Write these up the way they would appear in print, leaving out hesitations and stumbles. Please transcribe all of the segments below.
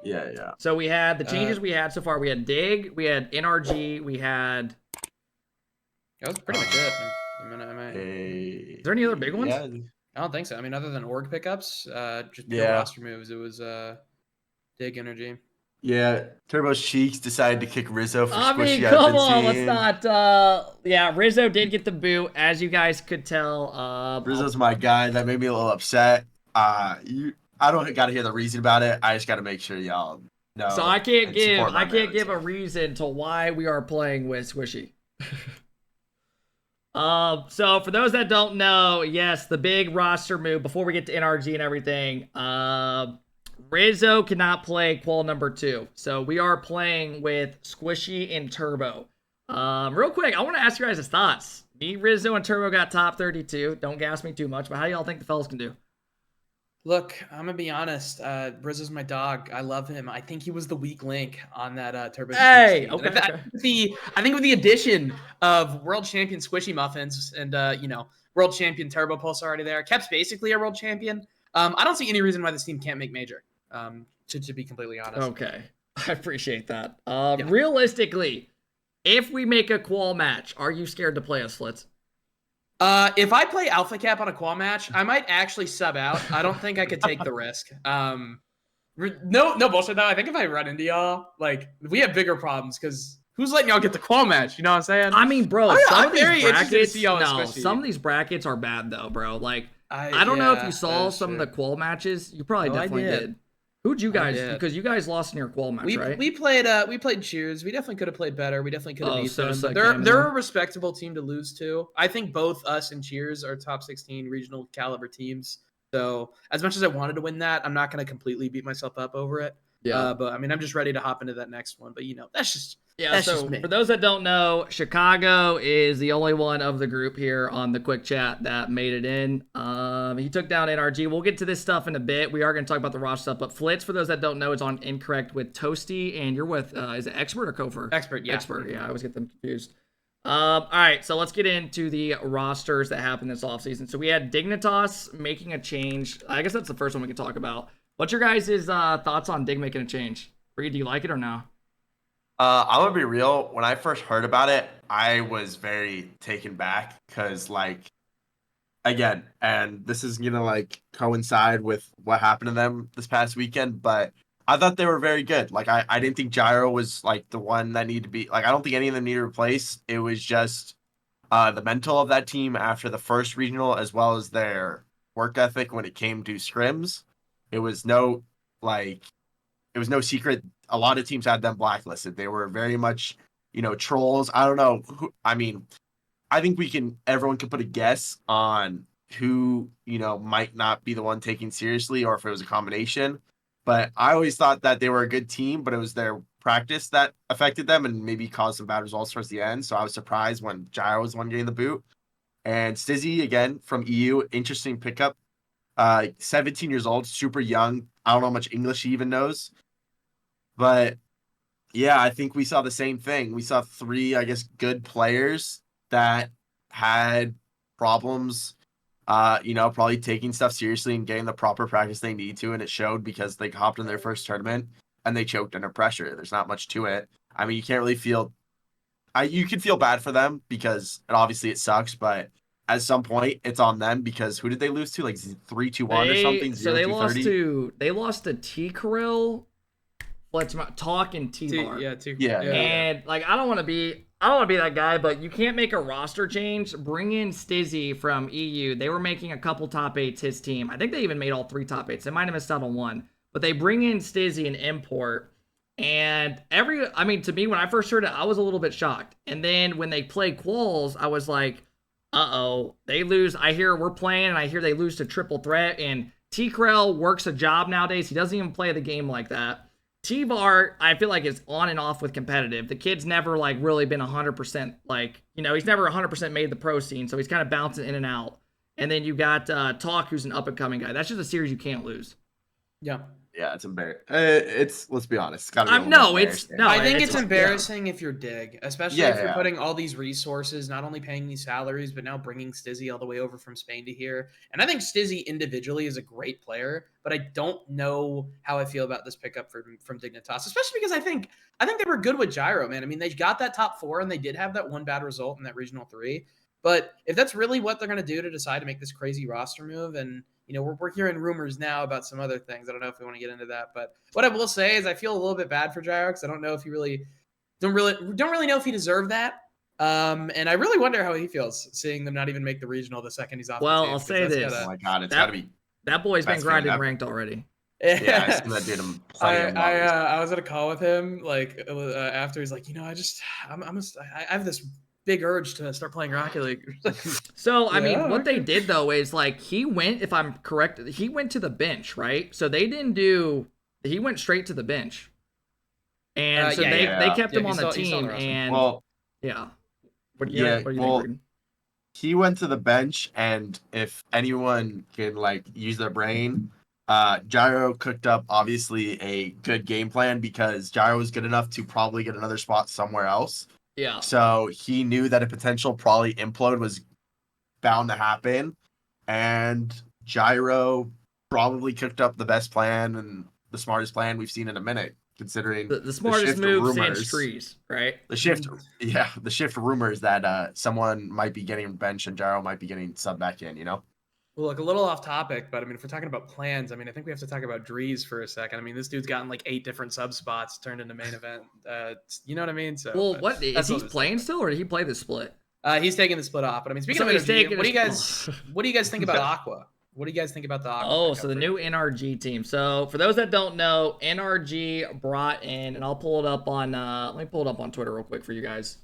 Yeah. So we had the changes we had so far. We had Dig, we had NRG, we had. That was pretty much it. Is there any other big ones? Yeah. I don't think so. I mean, other than org pickups, just pure Yeah. roster moves. It was Dig Energy. Yeah, Turbo's Cheeks decided to kick Rizzo for I mean, squishy. come on, let's not. Yeah, Rizzo did get the boot, as you guys could tell. Rizzo's my guy. That made me a little upset. I don't got to hear the reason about it. I just got to make sure y'all know. So I can't give a reason to why we are playing with Squishy. So for those that don't know, yes, the big roster move before we get to NRG and everything. Rizzo cannot play qual number 2. So we are playing with Squishy and Turbo. Real quick, I want to ask you guys' thoughts. Me, Rizzo, and Turbo got top 32. Don't gas me too much, but how do y'all think the fellas can do? Look, I'm gonna be honest. Rizzo's my dog. I love him. I think he was the weak link on that Turbo. Hey, team. okay. I think with the addition of world champion Squishy Muffins and world champion Turbo Pulse already there, Kep's basically a world champion. I don't see any reason why this team can't make major. To be completely honest. Okay, I appreciate that. Realistically, if we make a qual match, are you scared to play us, Flitz? If I play AlphaKep on a qual match, I might actually sub out. I don't think I could take the risk. No bullshit though. I think if I run into y'all, like we have bigger problems because who's letting y'all get the qual match? You know what I'm saying? I mean, bro, some of these see brackets are bad though, bro. Like I don't know if you saw some of the qual matches. You probably definitely did. Who'd you guys? Because you guys lost in your qual match, right? We played Cheers. We definitely could have played better. We definitely could have beat them. But they're a respectable team to lose to. I think both us and Cheers are top 16 regional caliber teams. So as much as I wanted to win that, I'm not going to completely beat myself up over it. Yeah. But I mean, I'm just ready to hop into that next one. But that's just me. For those that don't know, Chicago is the only one of the group here on the quick chat that made it in. He took down NRG. We'll get to this stuff in a bit. We are going to talk about the roster stuff. But Flitz, for those that don't know, is on Incorrect with Toasty, and you're with is it Expert or Kofer? Expert, yeah. Expert, yeah. I always get them confused. All right, so let's get into the rosters that happened this offseason. So we had Dignitas making a change. I guess that's the first one we can talk about. What's your guys' thoughts on Dig making a change? Reed, do you like it or no? I'm gonna be real. When I first heard about it, I was very taken back because, again, and this is gonna coincide with what happened to them this past weekend, but I thought they were very good. I didn't think Gyro was the one that needed to be I don't think any of them needed replaced. It was just the mental of that team after the first regional, as well as their work ethic when it came to scrims. It was no secret. A lot of teams had them blacklisted. They were very much, trolls. I don't know. I think everyone can put a guess on who, might not be the one taken seriously or if it was a combination. But I always thought that they were a good team, but it was their practice that affected them and maybe caused some bad results towards the end. So I was surprised when Gyro was the one getting the boot. And Stizzy, again, from EU, interesting pickup. 17 years old, super young. I don't know how much English he even knows. But, yeah, I think we saw the same thing. We saw 3, good players that had problems, probably taking stuff seriously and getting the proper practice they need to, and it showed because they hopped in their first tournament and they choked under pressure. There's not much to it. I mean, you can't really feel... you can feel bad for them because obviously it sucks, but at some point it's on them because who did they lose to? 3-2-1 or something? So they lost to T-Corel. Let's talk in T-Bar. Yeah. And I don't want to be that guy, but you can't make a roster change. Bring in Stizzy from EU. They were making a couple top 8s, his team. I think they even made all 3 top 8s. They might have missed out on one. But they bring in Stizzy and import. And to me, when I first heard it, I was a little bit shocked. And then when they played quals, I was like, uh-oh, they lose. I hear we're playing, and I hear they lose to Triple Threat. And T-Krell works a job nowadays. He doesn't even play the game like that. T-Bar, I feel like, is on and off with competitive. The kid's never, really been 100%, he's never 100% made the pro scene, so he's kind of bouncing in and out. And then you got Talk, who's an up-and-coming guy. That's just a series you can't lose. Yeah. Yeah, it's embarrassing. Let's be honest. It's got to be a little no, bit it's no. I think it's it's embarrassing if you're Dig, especially if you're putting all these resources, not only paying these salaries, but now bringing Stizzy all the way over from Spain to here. And I think Stizzy individually is a great player, but I don't know how I feel about this pickup from Dignitas, especially because I think they were good with Gyro, man. I mean, they got that top 4 and they did have that one bad result in that regional 3. But if that's really what they're going to do to decide to make this crazy roster move, and we're hearing rumors now about some other things. I don't know if we want to get into that, but what I will say is I feel a little bit bad for Gyro because I don't know if he don't really know if he deserved that. And I really wonder how he feels seeing them not even make the regional the second he's off the team. I'll say this. Oh my God, it's got to be. That boy's been grinding ranked already. Yeah, I seen that dude him plenty of I was at a call with him after he's like, I have this big urge to start playing Rocket League. So I mean, what they did though is he went, if I'm correct, he went to the bench, right? So they didn't do. He went straight to the bench, and so they kept him on the team. And what do you think? He went to the bench, and if anyone can use their brain, Gyro cooked up obviously a good game plan because Gyro was good enough to probably get another spot somewhere else. Yeah. So he knew that a potential probably implode was bound to happen, and Gyro probably cooked up the best plan and the smartest plan we've seen in a minute, considering the smartest move since trees, right? The shift rumors that someone might be getting benched and Gyro might be getting subbed back in. Well, look, a little off topic, but I mean, if we're talking about plans, I mean, I think we have to talk about Drees for a second. I mean, this dude's gotten 8 different sub spots turned into main event. You know what I mean? So, what is he playing still, or did he play the split? He's taking the split off. But I mean, speaking of NRG, what do you guys think about Aqua? What do you guys think about the Aqua? Oh, so the new NRG team. So for those that don't know, NRG brought in, and I'll pull it up on. Let me pull it up on Twitter real quick for you guys.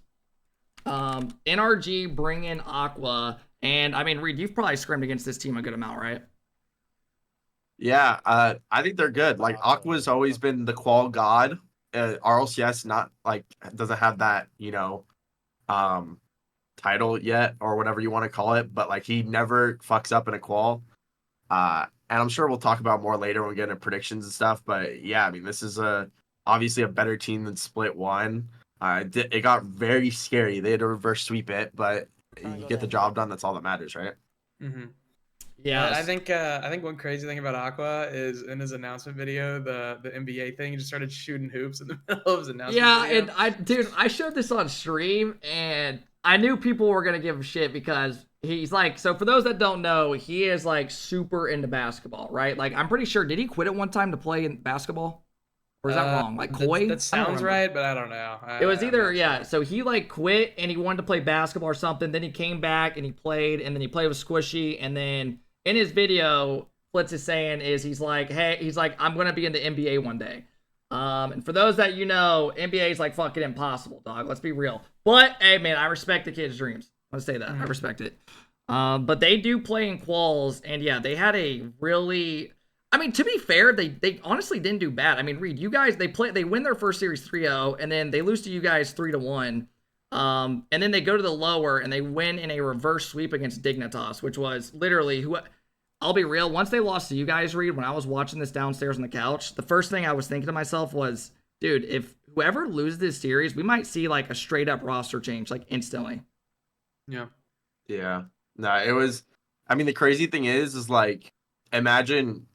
NRG bring in Aqua. And I mean, Reed, you've probably scrimmed against this team a good amount, right? Yeah, I think they're good. Aqua's always been the qual god. RLCS not doesn't have that title yet or whatever you want to call it, but he never fucks up in a qual. And I'm sure we'll talk about more later when we get into predictions and stuff. But yeah, I mean, this is obviously a better team than Split 1. It got very scary. They had to reverse sweep it, but you get the job done. That's all that matters, right? Mm-hmm. Yeah, I think one crazy thing about Aqua is in his announcement video, the NBA thing, he just started shooting hoops in the middle of his announcement video. And I showed this on stream, and I knew people were gonna give him shit because he's so for those that don't know, he is super into basketball, right? I'm pretty sure, did he quit at one time to play in basketball? Or is that wrong? Koi? That sounds right, but I don't know. It was either, sure. So he quit and he wanted to play basketball or something. Then he came back and he played, and then he played with Squishy. And then in his video, Flitz is saying he's I'm going to be in the NBA one day. And for those that NBA is fucking impossible, dog. Let's be real. But hey, man, I respect the kid's dreams. Let's say that. I respect it. But they do play in quals, and yeah, they had a really. I mean, to be fair, they honestly didn't do bad. I mean, Reed, you guys, they win their first series 3-0, and then they lose to you guys 3-1. And then they go to the lower, and they win in a reverse sweep against Dignitas, which was literally, I'll be real, once they lost to you guys, Reed, when I was watching this downstairs on the couch, the first thing I was thinking to myself was, dude, if whoever loses this series, we might see a straight-up roster change, instantly. Yeah. Yeah. No, it was, I mean, the crazy thing is imagine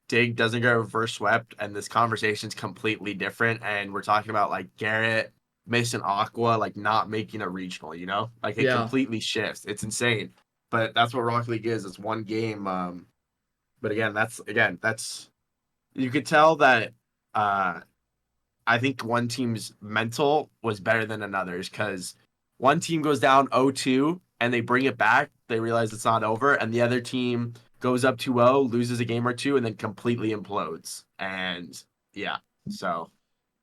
Dig doesn't get reverse swept, and this conversation's completely different. And we're talking about Garrett, Mason, Aqua, not making a regional. It completely shifts. It's insane, but that's what Rocket League is. It's one game. But again, that's you could tell that. I think one team's mental was better than another's because one team goes down 0-2 and they bring it back. They realize it's not over, and the other team goes up 2-0, loses a game or two, and then completely implodes. And yeah, so.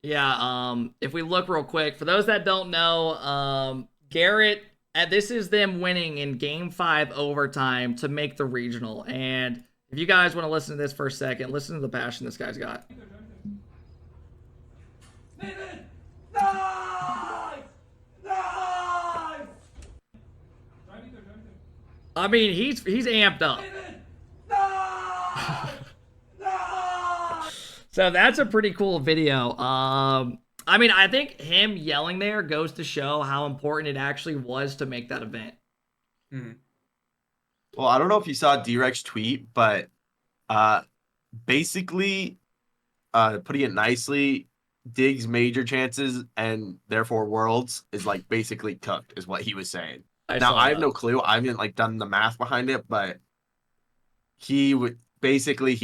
Yeah, if we look real quick, for those that don't know, Garrett, this is them winning in Game 5 overtime to make the regional. And if you guys want to listen to this for a second, listen to the passion this guy's got. I mean, he's amped up. So that's a pretty cool video. I mean, I think him yelling there goes to show how important it actually was to make that event. Mm-hmm. Well, I don't know if you saw D-Rex tweet, but basically, putting it nicely, Dig's major chances and therefore Worlds is like basically cooked, is what he was saying. Now I have no clue. I haven't like done the math behind it, but he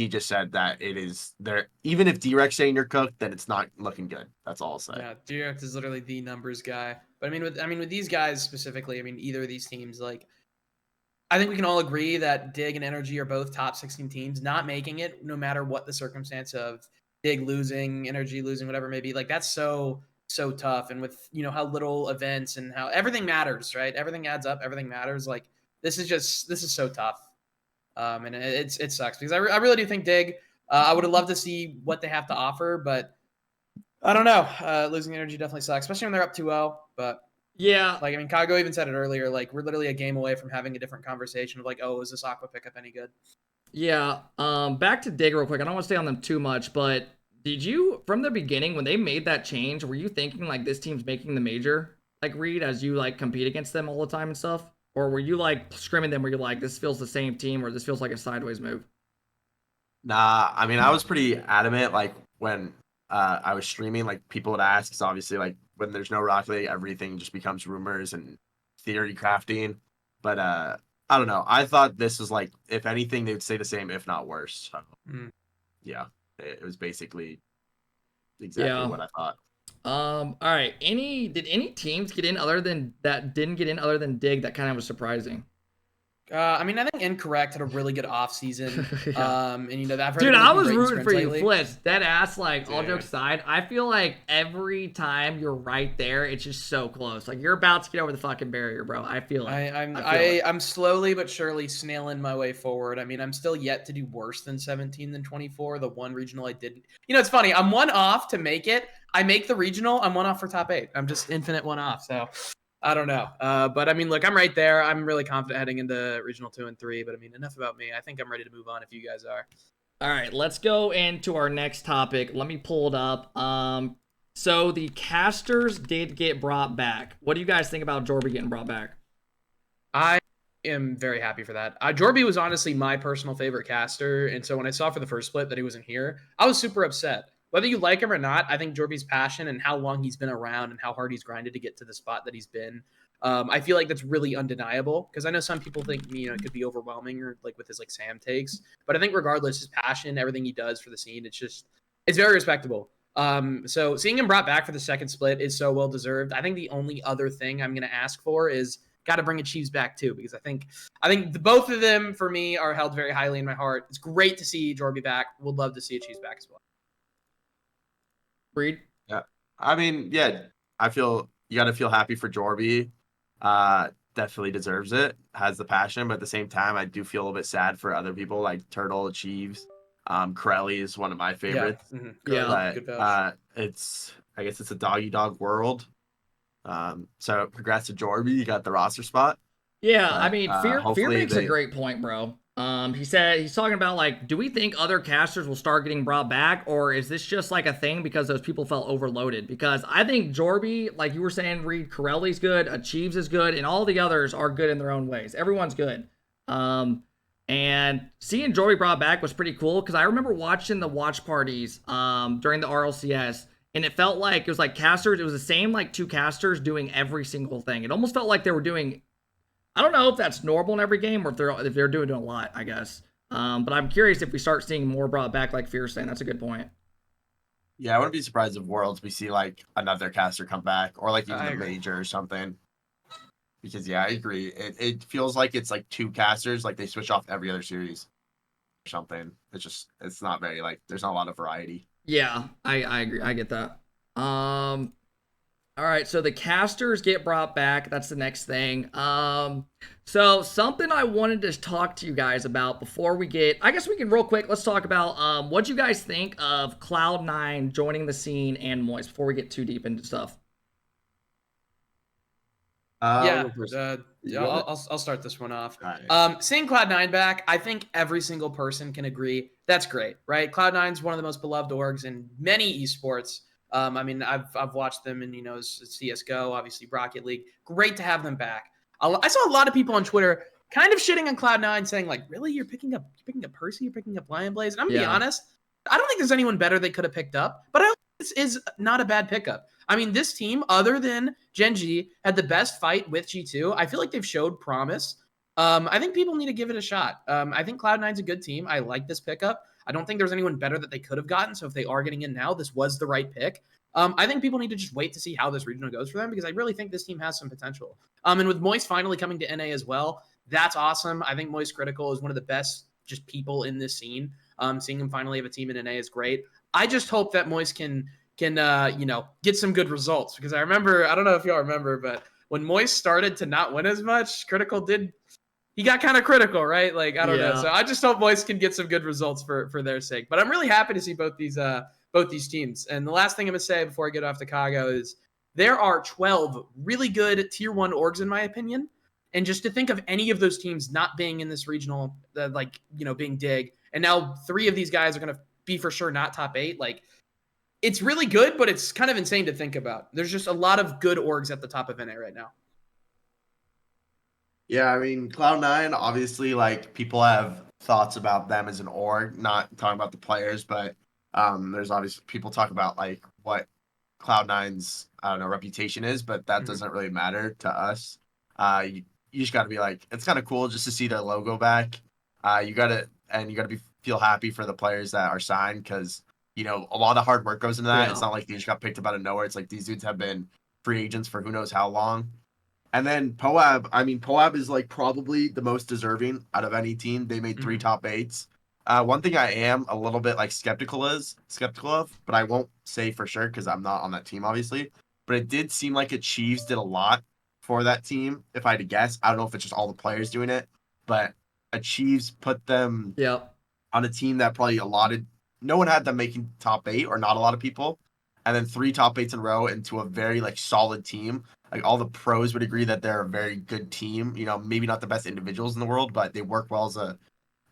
just said that it is there. Even if D-Rex saying you're cooked, then it's not looking good. That's all I'll say. Yeah, D-Rex is literally the numbers guy. But I mean with these guys specifically, I mean either of these teams, like I think we can all agree that Dig and Energy are both top 16 teams. Not making it, no matter what the circumstance of Dig losing, Energy losing, whatever it may be, like that's so tough. And with how little events and how everything matters, right? Everything adds up, everything matters. Like this is so tough. And it sucks because I really do think Dig. I would have loved to see what they have to offer, but I don't know. Losing Energy definitely sucks, especially when they're up 2-0. But yeah, like I mean, Kago even said it earlier. Like we're literally a game away from having a different conversation of like, oh, is this Aqua pickup any good? Yeah. Back to Dig real quick. I don't want to stay on them too much, but did you from the beginning when they made that change, were you thinking like this team's making the major, like Reed, as you like compete against them all the time and stuff? Or were you like scrimming them where you're like, this feels the same team or this feels like a sideways move? Nah, I mean, I was pretty adamant. Like when I was streaming, like people would ask, because obviously, like when there's no Rocket League, everything just becomes rumors and theory crafting. But I don't know. I thought this was like, if anything, they would say the same, if not worse. So, yeah, it was basically exactly what I thought. All right. Did any teams get in other than that didn't get in other than Dig that kind of was surprising? I mean, I think Incorrect had a really good offseason. Yeah. And that dude, I was rooting for you, Flitz. Dead ass, like all jokes aside, I feel like every time you're right there, it's just so close. Like you're about to get over the fucking barrier, bro. I feel it. I'm slowly but surely snailing my way forward. I mean, I'm still yet to do worse than 17 than 24. The one regional I didn't. It's funny. I'm one off to make it. I make the regional. I'm one off for top 8. I'm just infinite one off. So I don't know. But I mean, look, I'm right there. I'm really confident heading into regional 2 and 3. But I mean, enough about me. I think I'm ready to move on if you guys are. All right, let's go into our next topic. Let me pull it up. So the casters did get brought back. What do you guys think about Jorby getting brought back? I am very happy for that. Jorby was honestly my personal favorite caster. And so when I saw for the first split that he wasn't here, I was super upset. Whether you like him or not, I think Jorby's passion and how long he's been around and how hard he's grinded to get to the spot that he's been, I feel like that's really undeniable. Because I know some people think it could be overwhelming or like with his like Sam takes, but I think regardless, his passion, everything he does for the scene, it's very respectable. So seeing him brought back for the second split is so well deserved. I think the only other thing I'm gonna ask for is got to bring Achieves back too, because I think both of them for me are held very highly in my heart. It's great to see Jorby back. Would love to see Achieves back as well. Reed? Yeah. I mean, yeah, I feel you got to feel happy for Jorby. Definitely deserves it, has the passion, but at the same time, I do feel a little bit sad for other people like Turtle, Achieves. Corelli is one of my favorites. Yeah. Mm-hmm. But I guess it's a dog world. So congrats to Jorby. You got the roster spot. Yeah, but, I mean, Fear makes a great point, bro. He said he's talking about like, do we think other casters will start getting brought back, or is this just like a thing because those people felt overloaded? Because I think Jorby, like you were saying, Reed, Corelli's good, Achieves is good, and all the others are good in their own ways. Everyone's good. And seeing Jorby brought back was pretty cool because I remember watching the watch parties during the RLCS, and it felt like it was like casters. It was the same like 2 casters doing every single thing. It almost felt like they were doing. I don't know if that's normal in every game or if they're doing it a lot, I guess. But I'm curious if we start seeing more brought back like Fear saying. That's a good point. Yeah, I wouldn't be surprised if Worlds we see like another caster come back or like even a major or something. Because yeah, I agree. It feels like it's like 2 casters, like they switch off every other series or something. It's not very like there's not a lot of variety. Yeah, I agree. I get that. All right, so the casters get brought back. That's the next thing. So something I wanted to talk to you guys about before we get, I guess we can real quick, let's talk about what you guys think of Cloud9 joining the scene and Moist before we get too deep into stuff. Yeah, I'll start this one off. Right. Seeing Cloud9 back, I think every single person can agree that's great, right? Cloud9's one of the most beloved orgs in many esports. I mean, I've watched them in CS:GO, obviously Rocket League. Great to have them back. I saw a lot of people on Twitter kind of shitting on Cloud9, saying like, "Really, you're picking up Percy, you're picking up Lion Blaze?" And I'm gonna be honest, I don't think there's anyone better they could have picked up, but I don't think this is not a bad pickup. I mean, this team, other than Gen.G, had the best fight with G2. I feel like they've showed promise. I think people need to give it a shot. I think Cloud9's a good team. I like this pickup. I don't think there's anyone better that they could have gotten. So if they are getting in now, this was the right pick. I think people need to just wait to see how this regional goes for them, because I really think this team has some potential. And with Moist finally coming to NA as well, that's awesome. I think Moist Critical is one of the best just people in this scene. Seeing him finally have a team in NA is great. I just hope that Moist can get some good results, because I remember, I don't know if y'all remember, but when Moist started to not win as much, he got kind of critical, right? Like, I don't know. So I just hope Moist can get some good results for their sake. But I'm really happy to see both these teams. And the last thing I'm gonna say before I get off to Chicago is there are 12 really good tier 1 orgs in my opinion. And just to think of any of those teams not being in this regional, being Dig, and now 3 of these guys are gonna be for sure not top 8, like, it's really good, but it's kind of insane to think about. There's just a lot of good orgs at the top of NA right now. Yeah, I mean, Cloud9, obviously, like, people have thoughts about them as an org, not talking about the players, but there's obviously people talk about, like, what Cloud9's, I don't know, reputation is, but that doesn't really matter to us. You just got to be like, it's kind of cool just to see their logo back. You got to feel happy for the players that are signed, because a lot of hard work goes into that. Yeah. It's not like they just got picked up out of nowhere. It's like these dudes have been free agents for who knows how long. And then Poab is like probably the most deserving out of any team. They made 3 top 8s. One thing I am a little bit like skeptical of, but I won't say for sure because I'm not on that team, obviously. But it did seem like Achieves did a lot for that team. If I had to guess, I don't know if it's just all the players doing it, but Achieves put them on a team that probably no one had them making top 8, or not a lot of people. And then 3 top 8s in a row into a very like solid team. Like, all the pros would agree that they're a very good team. Maybe not the best individuals in the world, but they work well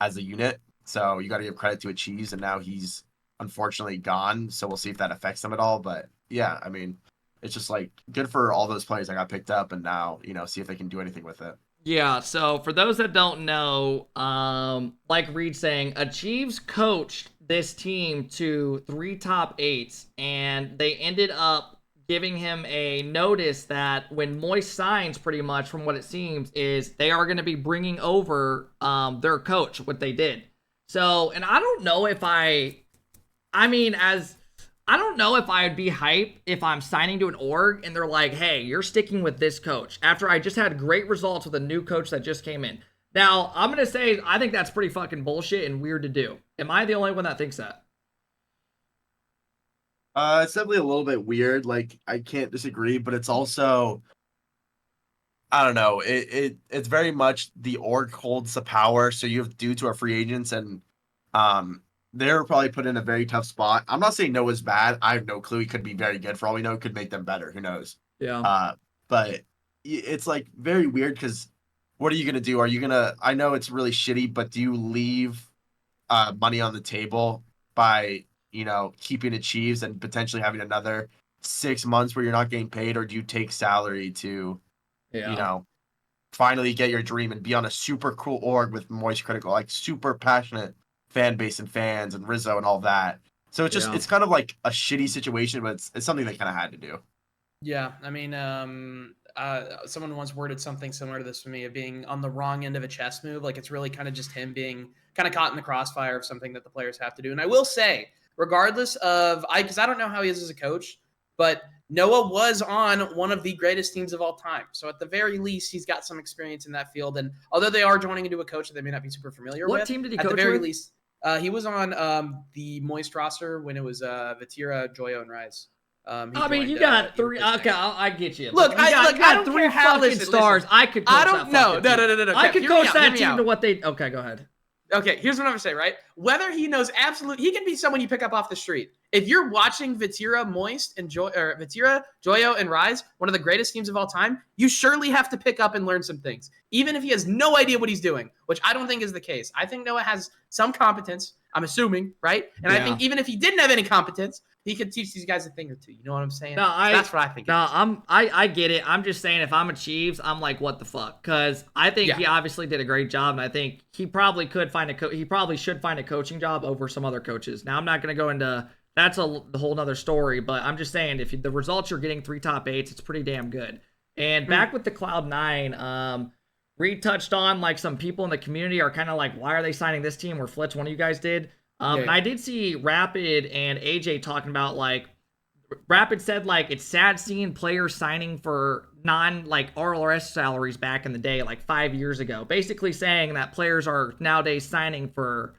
as a unit. So you got to give credit to Achieves, and now he's unfortunately gone. So we'll see if that affects them at all. But yeah, I mean, it's just like good for all those players that got picked up, and now see if they can do anything with it. Yeah, so for those that don't know, like Reed saying, Achieves coached this team to 3 top 8s, and they ended up giving him a notice that when Moist signs, pretty much from what it seems, is they are going to be bringing over their coach, what they did. So, and I don't know if I don't know if I'd be hyped if I'm signing to an org and they're like, hey, you're sticking with this coach after I just had great results with a new coach that just came in. Now, I'm going to say I think that's pretty fucking bullshit and weird to do. Am I the only one that thinks that? It's definitely a little bit weird. Like, I can't disagree, but it's also, I don't know. It's very much the org holds the power. So you have dudes who are free agents, and they're probably put in a very tough spot. I'm not saying Noah's bad. I have no clue. He could be very good. For all we know, it could make them better. Who knows? Yeah. But it's like very weird, because what are you gonna do? I know it's really shitty, but do you leave money on the table by keeping Achieves and potentially having another 6 months where you're not getting paid, or do you take salary to, finally get your dream and be on a super cool org with Moist Critical, like super passionate fan base and fans and Rizzo and all that. So it's just it's kind of like a shitty situation, but it's something they kind of had to do. Yeah, I mean, someone once worded something similar to this for me, of being on the wrong end of a chess move. Like, it's really kind of just him being kind of caught in the crossfire of something that the players have to do. And I will say, regardless of, because I don't know how he is as a coach, but Noah was on one of the greatest teams of all time. So at the very least, he's got some experience in that field. And although they are joining into a coach that they may not be super familiar with, what team did he coach at the very with? least, he was on the Moist roster when it was Vatira, Joyo, and Rise. I mean, you got 3. Okay, I get you. Look, I got 3 fucking stars. I could. Coach I don't know. No. I could coach that team to what they. Okay, go ahead. Okay, here's what I'm gonna say, right? Whether he knows he can be someone you pick up off the street. If you're watching Vatira, Moist, and Vatira, Joyo, and Rise, one of the greatest teams of all time, you surely have to pick up and learn some things, even if he has no idea what he's doing, which I don't think is the case. I think Noah has some competence. I'm assuming, right? And I think even if he didn't have any competence, he could teach these guys a thing or two. You know what I'm saying? No, that's what I think. I get it. I'm just saying, if I'm a Chiefs, I'm like, what the fuck? Because I think he obviously did a great job, and I think he probably could find he probably should find a coaching job over some other coaches. Now, I'm not going to go into that's the whole nother story, but I'm just saying, if the results you're getting 3 top 8s, it's pretty damn good. And back with the Cloud9, Reed touched on like some people in the community are kind of like, why are they signing this team? Where Flitz, one of you guys did. And I did see Rapid and AJ talking about like, Rapid said like it's sad seeing players signing for like RLRS salaries back in the day, like 5 years ago. Basically saying that players are nowadays signing for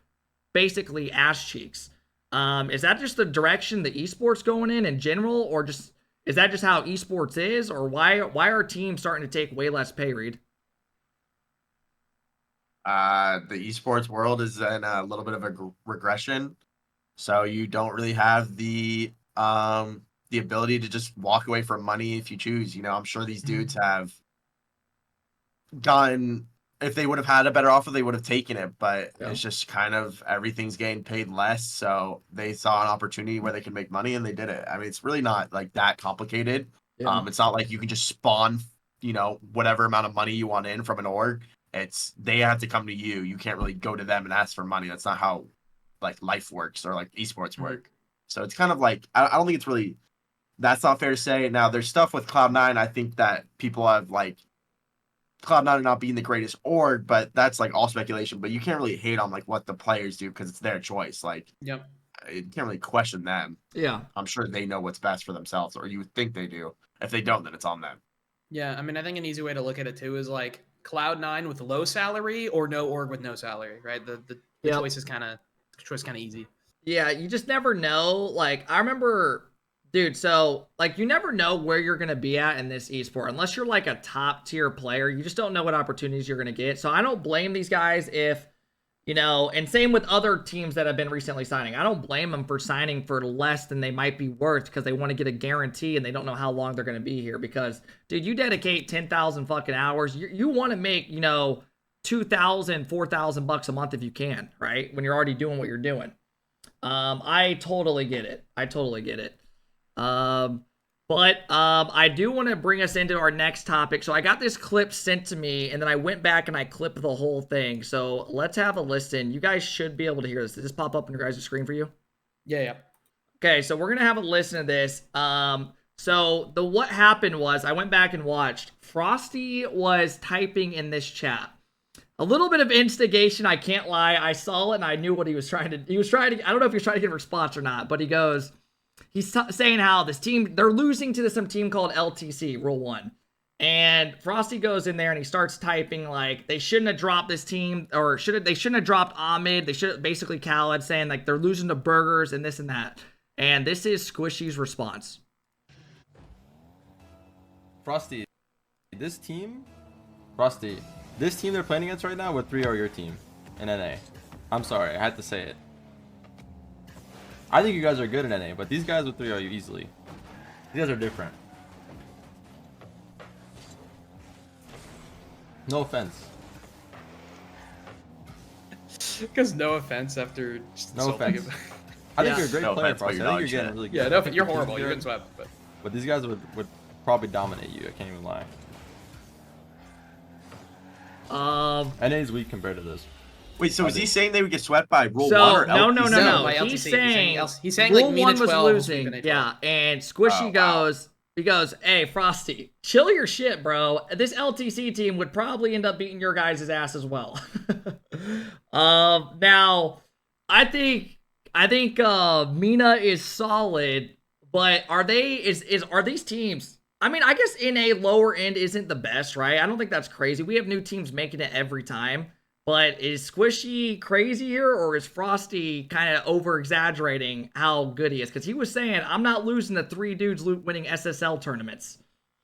basically ass cheeks. Is that just the direction the esports going in general, or just is that just how esports is, or why are teams starting to take way less pay, Reed? The esports world is in a little bit of a regression, so you don't really have the ability to just walk away from money if you choose. You know, I'm sure these dudes have gotten, if they would have had a better offer, they would have taken it, but it's just kind of everything's getting paid less, so they saw an opportunity where they could make money and they did it. I mean, it's really not like that complicated. It's not like you can just spawn, you know, whatever amount of money you want in from an org. It's they have to come to you. You can't really go to them and ask for money. That's not how like life works or like esports work. So it's kind of like, I don't think it's really, that's not fair to say. Now there's stuff with Cloud9. I think that people have like Cloud9 not being the greatest org, but that's like all speculation. But you can't really hate on like what the players do because it's their choice. Like, you can't really question them. Yeah, I'm sure they know what's best for themselves, or you would think they do. If they don't, then it's on them. Yeah, I mean, I think an easy way to look at it too is like Cloud9 with low salary or no org with no salary, right? The choice is kind of easy. Yeah, you just never know. Like, I remember, dude, so like you never know where you're gonna be at in this esport unless you're like a top tier player. You just don't know what opportunities you're gonna get. So I don't blame these guys if, you know, and same with other teams that have been recently signing. I don't blame them for signing for less than they might be worth because they want to get a guarantee and they don't know how long they're going to be here. Because, dude, you dedicate 10,000 fucking hours. You want to make, you know, $2,000, $4,000 a month if you can, right? When you're already doing what you're doing. I totally get it. But I do want to bring us into our next topic. So I got this clip sent to me, and then I went back and I clipped the whole thing. So let's have a listen. You guys should be able to hear this. Did this pop up on your guys' screen for you? Yeah. Okay, so we're going to have a listen to this. So what happened was I went back and watched. Frosty was typing in this chat. A little bit of instigation, I can't lie. I saw it and I knew what he was trying to, I don't know if he was trying to get a response or not, but he goes, he's saying how this team, they're losing to some team called LTC, Rule 1. And Frosty goes in there and he starts typing like, they shouldn't have dropped this team, or they shouldn't have dropped Ahmed. They should basically Khaled saying like they're losing to burgers and this and that. And this is Squishy's response. Frosty, this team they're playing against right now with 3 are your team in NA. I'm sorry, I had to say it. I think you guys are good in NA, but these guys with 3 are you easily. These guys are different. No offense. Because no offense after just no offense. I think you're a great player, Frosty. I think you're getting really good. Yeah, no, you're horrible. You're getting swept. But these guys would probably dominate you. I can't even lie. NA is weak compared to this. Wait, so is he saying they would get swept by Rule 1 or No. LTC? He's saying like Rule Mena 1 was 12 losing. Yeah, and Squishy goes, he goes, hey, Frosty, chill your shit, bro. This LTC team would probably end up beating your guys' ass as well. Now, I think Mena is solid, but are these teams? I mean, I guess in a lower end isn't the best, right? I don't think that's crazy. We have new teams making it every time. But is Squishy crazy here, or is Frosty kind of over-exaggerating how good he is? Because he was saying, I'm not losing to 3 dudes winning SSL tournaments.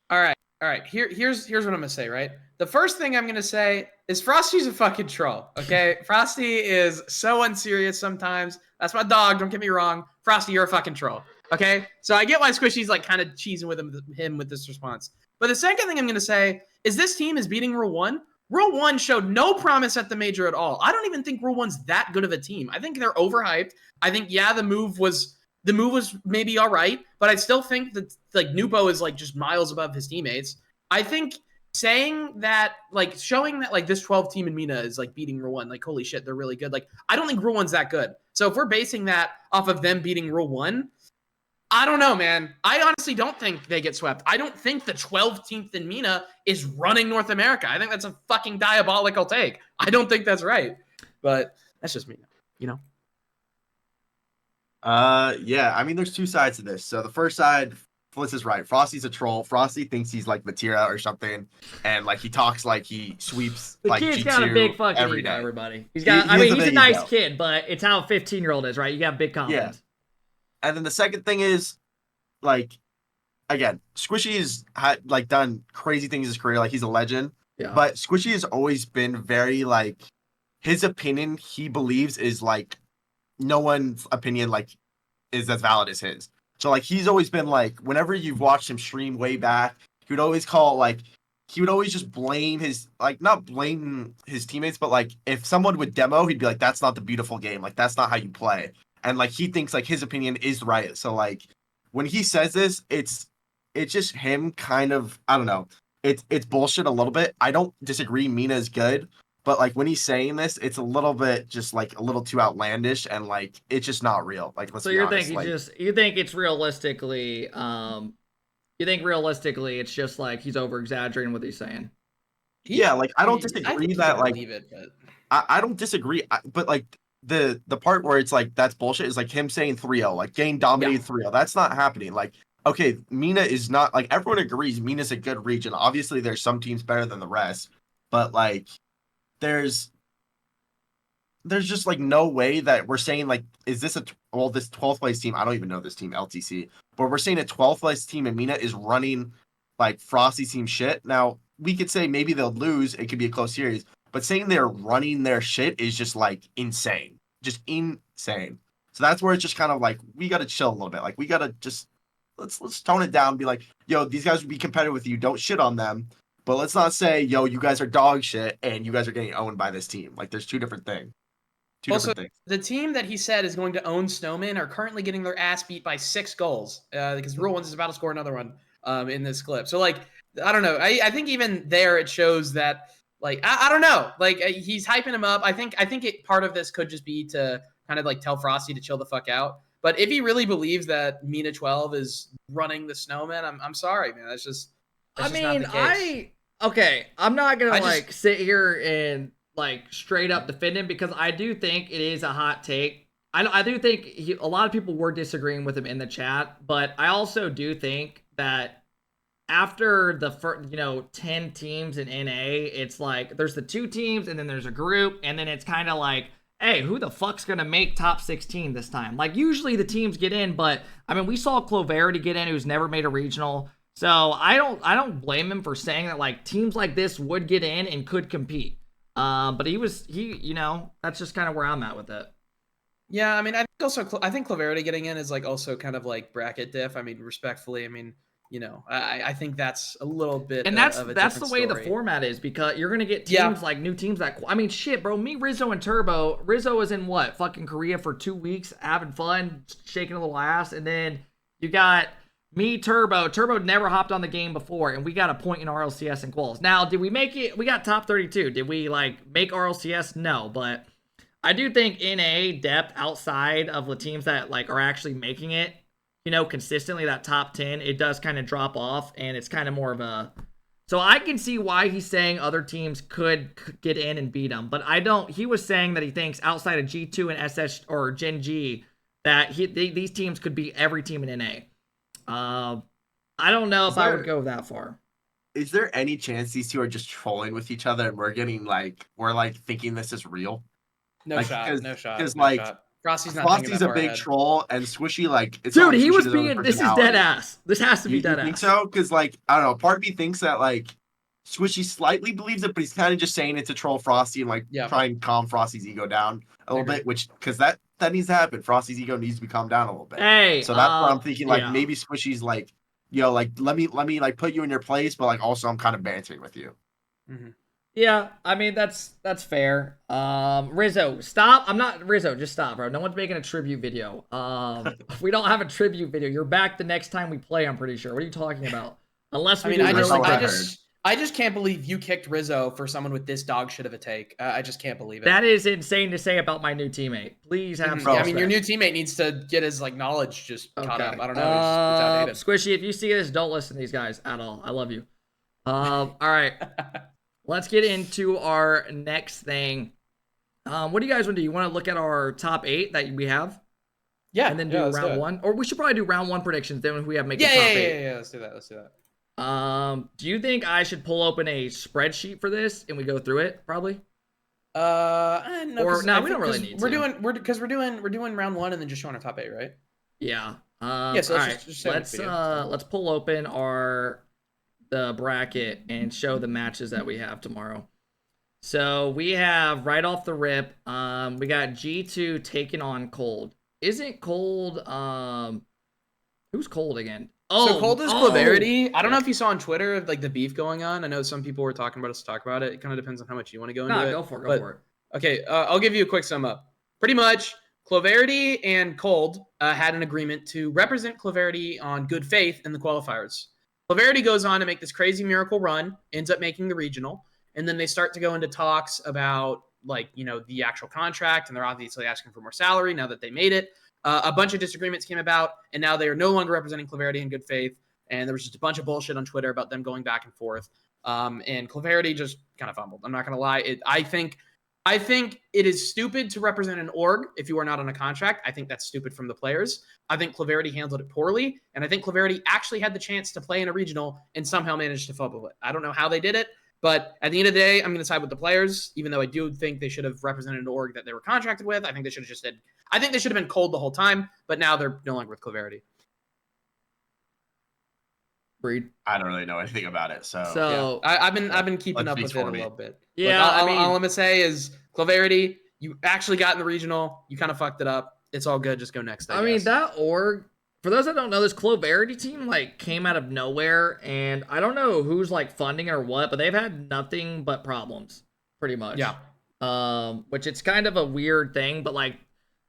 All right. All right, here's what I'm gonna say. Right, the first thing I'm gonna say is Frosty's a fucking troll. Okay, Frosty is so unserious sometimes. That's my dog. Don't get me wrong, Frosty, you're a fucking troll. Okay, so I get why Squishy's like kind of cheesing with him with this response. But the second thing I'm gonna say is this team is beating Rule 1. Rule 1 showed no promise at the major at all. I don't even think Rule 1's that good of a team. I think they're overhyped. I think the move was maybe all right, but I still think that like Nupo is like just miles above his teammates. I think saying that, like showing that like this 12 team in Mena is like beating Rule 1, like holy shit, they're really good. Like I don't think Rule 1's that good. So if we're basing that off of them beating Rule 1, I don't know, man. I honestly don't think they get swept. I don't think the 12th in Mena is running North America. I think that's a fucking diabolical take. I don't think that's right. But that's just me, you know? Yeah, I mean, there's two sides to this. So the first side, Fliss is right. Frosty's a troll. Frosty thinks he's like Vatira or something, and like he talks like he sweeps the like kid's G2 got a big fucking every ego, day. everybody. He's got. I mean, he's a nice kid, but it's how a 15-year-old is, right? You got big confidence. Yeah. And then the second thing is, like, again, Squishy's like done crazy things in his career. Like he's a legend. Yeah. But Squishy has always been very like his opinion. He believes is like no one's opinion like is as valid as his. So like he's always been like whenever you've watched him stream way back, he would always call like he would always just blame his like not blame his teammates, but like if someone would demo, he'd be like, that's not the beautiful game. Like that's not how you play. And like he thinks like his opinion is right. So like when he says this, it's just him kind of I don't know. It's bullshit a little bit. I don't disagree. Mena is good, but like when he's saying this, it's a little bit just like a little too outlandish and like it's just not real. Like let's be honest. You think it's realistically you think realistically it's just like he's over exaggerating what he's saying. Yeah, like I don't disagree that like believe it, but I don't disagree, but like the part where it's like that's bullshit is like him saying 3-0, like game dominated 3-0. That's not happening. Like okay, Mena is not like everyone agrees Mena's a good region. Obviously there's some teams better than the rest, but like there's just like no way that we're saying like is this this 12th place team, I don't even know this team LTC, but we're saying a 12th place team in Mena is running like Frosty team shit. Now we could say maybe they'll lose, it could be a close series, but saying they're running their shit is just like insane, just insane. So that's where it's just kind of like we got to chill a little bit, like we got to just let's tone it down and be like, yo, these guys would be competitive with you, don't shit on them, but let's not say, yo, you guys are dog shit and you guys are getting owned by this team. Like there's two different things. Also, the team that he said is going to own Snowman are currently getting their ass beat by 6 goals because Rule 1 is about to score another one in this clip. So, like, I don't know. I think even there it shows that, like, I don't know. Like, he's hyping him up. I think part of this could just be to kind of, like, tell Frosty to chill the fuck out. But if he really believes that Mena 12 is running the Snowman, I'm sorry, man. That's just not the case. I'm not going to, sit here and like straight up defend him because I do think it is a hot take. I do think a lot of people were disagreeing with him in the chat, but I also do think that after the first, 10 teams in NA, it's like there's the 2 teams and then there's a group and then it's kind of like, hey, who the fuck's gonna make top 16 this time? Like usually the teams get in, but I mean we saw Cloverity get in who's never made a regional. So I don't blame him for saying that like teams like this would get in and could compete. But that's just kind of where I'm at with it. Yeah, I mean, I think Cloverity getting in is like also kind of like bracket diff. I mean, respectfully, I mean, I think that's a little bit. And that's the way the format is because you're gonna get teams like new teams that I mean, shit, bro. Me, Rizzo, and Turbo. Rizzo is in what fucking Korea for 2 weeks, having fun, shaking a little ass, and then you got me, Turbo. Turbo never hopped on the game before, and we got a point in RLCS and quals. Now, did we make it? We got top 32. Did we, make RLCS? No, but I do think NA depth outside of the teams that, are actually making it, consistently, that top 10, it does kind of drop off, and it's kind of more of a... So I can see why he's saying other teams could get in and beat them, but I don't... He was saying that he thinks outside of G2 and SS or Gen.G that these teams could beat every team in NA. I don't know if I would go that far. Is there any chance these two are just trolling with each other and we're getting we're thinking this is real? No shot. Because Frosty's a big troll, and Squishy, like, it's dude, he was being. This is dead ass. This has to be dead ass. You think so? Because, like, I don't know. Part of me thinks that, like, Squishy slightly believes it, but he's kind of just saying it to troll Frosty and, like, try and calm Frosty's ego down a little bit. Which, because that needs to happen. Frosty's ego needs to be calmed down a little bit. Hey, so that's what I'm thinking. Like, maybe Squishy's like, yo, like, let me like put you in your place, but like also I'm kind of bantering with you. Mm-hmm. Yeah, I mean that's fair. Rizzo, stop. I'm not Rizzo. Just stop, bro. No one's making a tribute video. We don't have a tribute video. You're back the next time we play. I'm pretty sure. What are you talking about? Unless we I just can't believe you kicked Rizzo for someone with this dog shit of a take. I just can't believe it. That is insane to say about my new teammate. Please have. I mean, your new teammate needs to get his like knowledge just caught up. I don't know. He's Squishy, if you see this, don't listen to these guys at all. I love you. All right. Let's get into our next thing. What do you guys want to do? You want to look at our top 8 that we have? Yeah. And then do round 1? Or we should probably do round 1 predictions. Then we have make the top 8. Yeah. Let's do that. Do you think I should pull open a spreadsheet for this and we go through it? Probably. No. Or no, we don't really need to. We're doing round 1 and then just showing our top 8, right? Yeah. So let's pull open the bracket and show the matches that we have tomorrow. So we have right off the rip, we got G2 taking on Cold. Isn't Cold who's Cold again? So Cold is Claverity. I don't know if you saw on Twitter like the beef going on. I know some people were talking about us to talk about it. It kind of depends on how much you want to go into it. Go for it. Okay, I'll give you a quick sum up. Pretty much, Claverity and Cold had an agreement to represent Claverity on good faith in the qualifiers. Claverity goes on to make this crazy miracle run, ends up making the regional, and then they start to go into talks about like, you know, the actual contract, and they're obviously asking for more salary now that they made it. A bunch of disagreements came about, and now they are no longer representing Claverity in good faith, and there was just a bunch of bullshit on Twitter about them going back and forth, and Claverity just kind of fumbled. I'm not going to lie. I think it is stupid to represent an org if you are not on a contract. I think that's stupid from the players. I think Claverity handled it poorly, and I think Claverity actually had the chance to play in a regional and somehow managed to fumble it. I don't know how they did it, but at the end of the day, I'm going to side with the players, even though I do think they should have represented an org that they were contracted with. I think they should have been Cold the whole time, but now they're no longer with Claverity. Breed. I don't really know anything about it, so yeah. I've been keeping up with it a little bit. Yeah, all I'm gonna say is Claverity, you actually got in the regional, you kind of fucked it up. It's all good. Just go next. I mean, that org, for those that don't know, this Claverity team like came out of nowhere, and I don't know who's like funding it or what, but they've had nothing but problems, pretty much. Yeah. Which it's kind of a weird thing, but like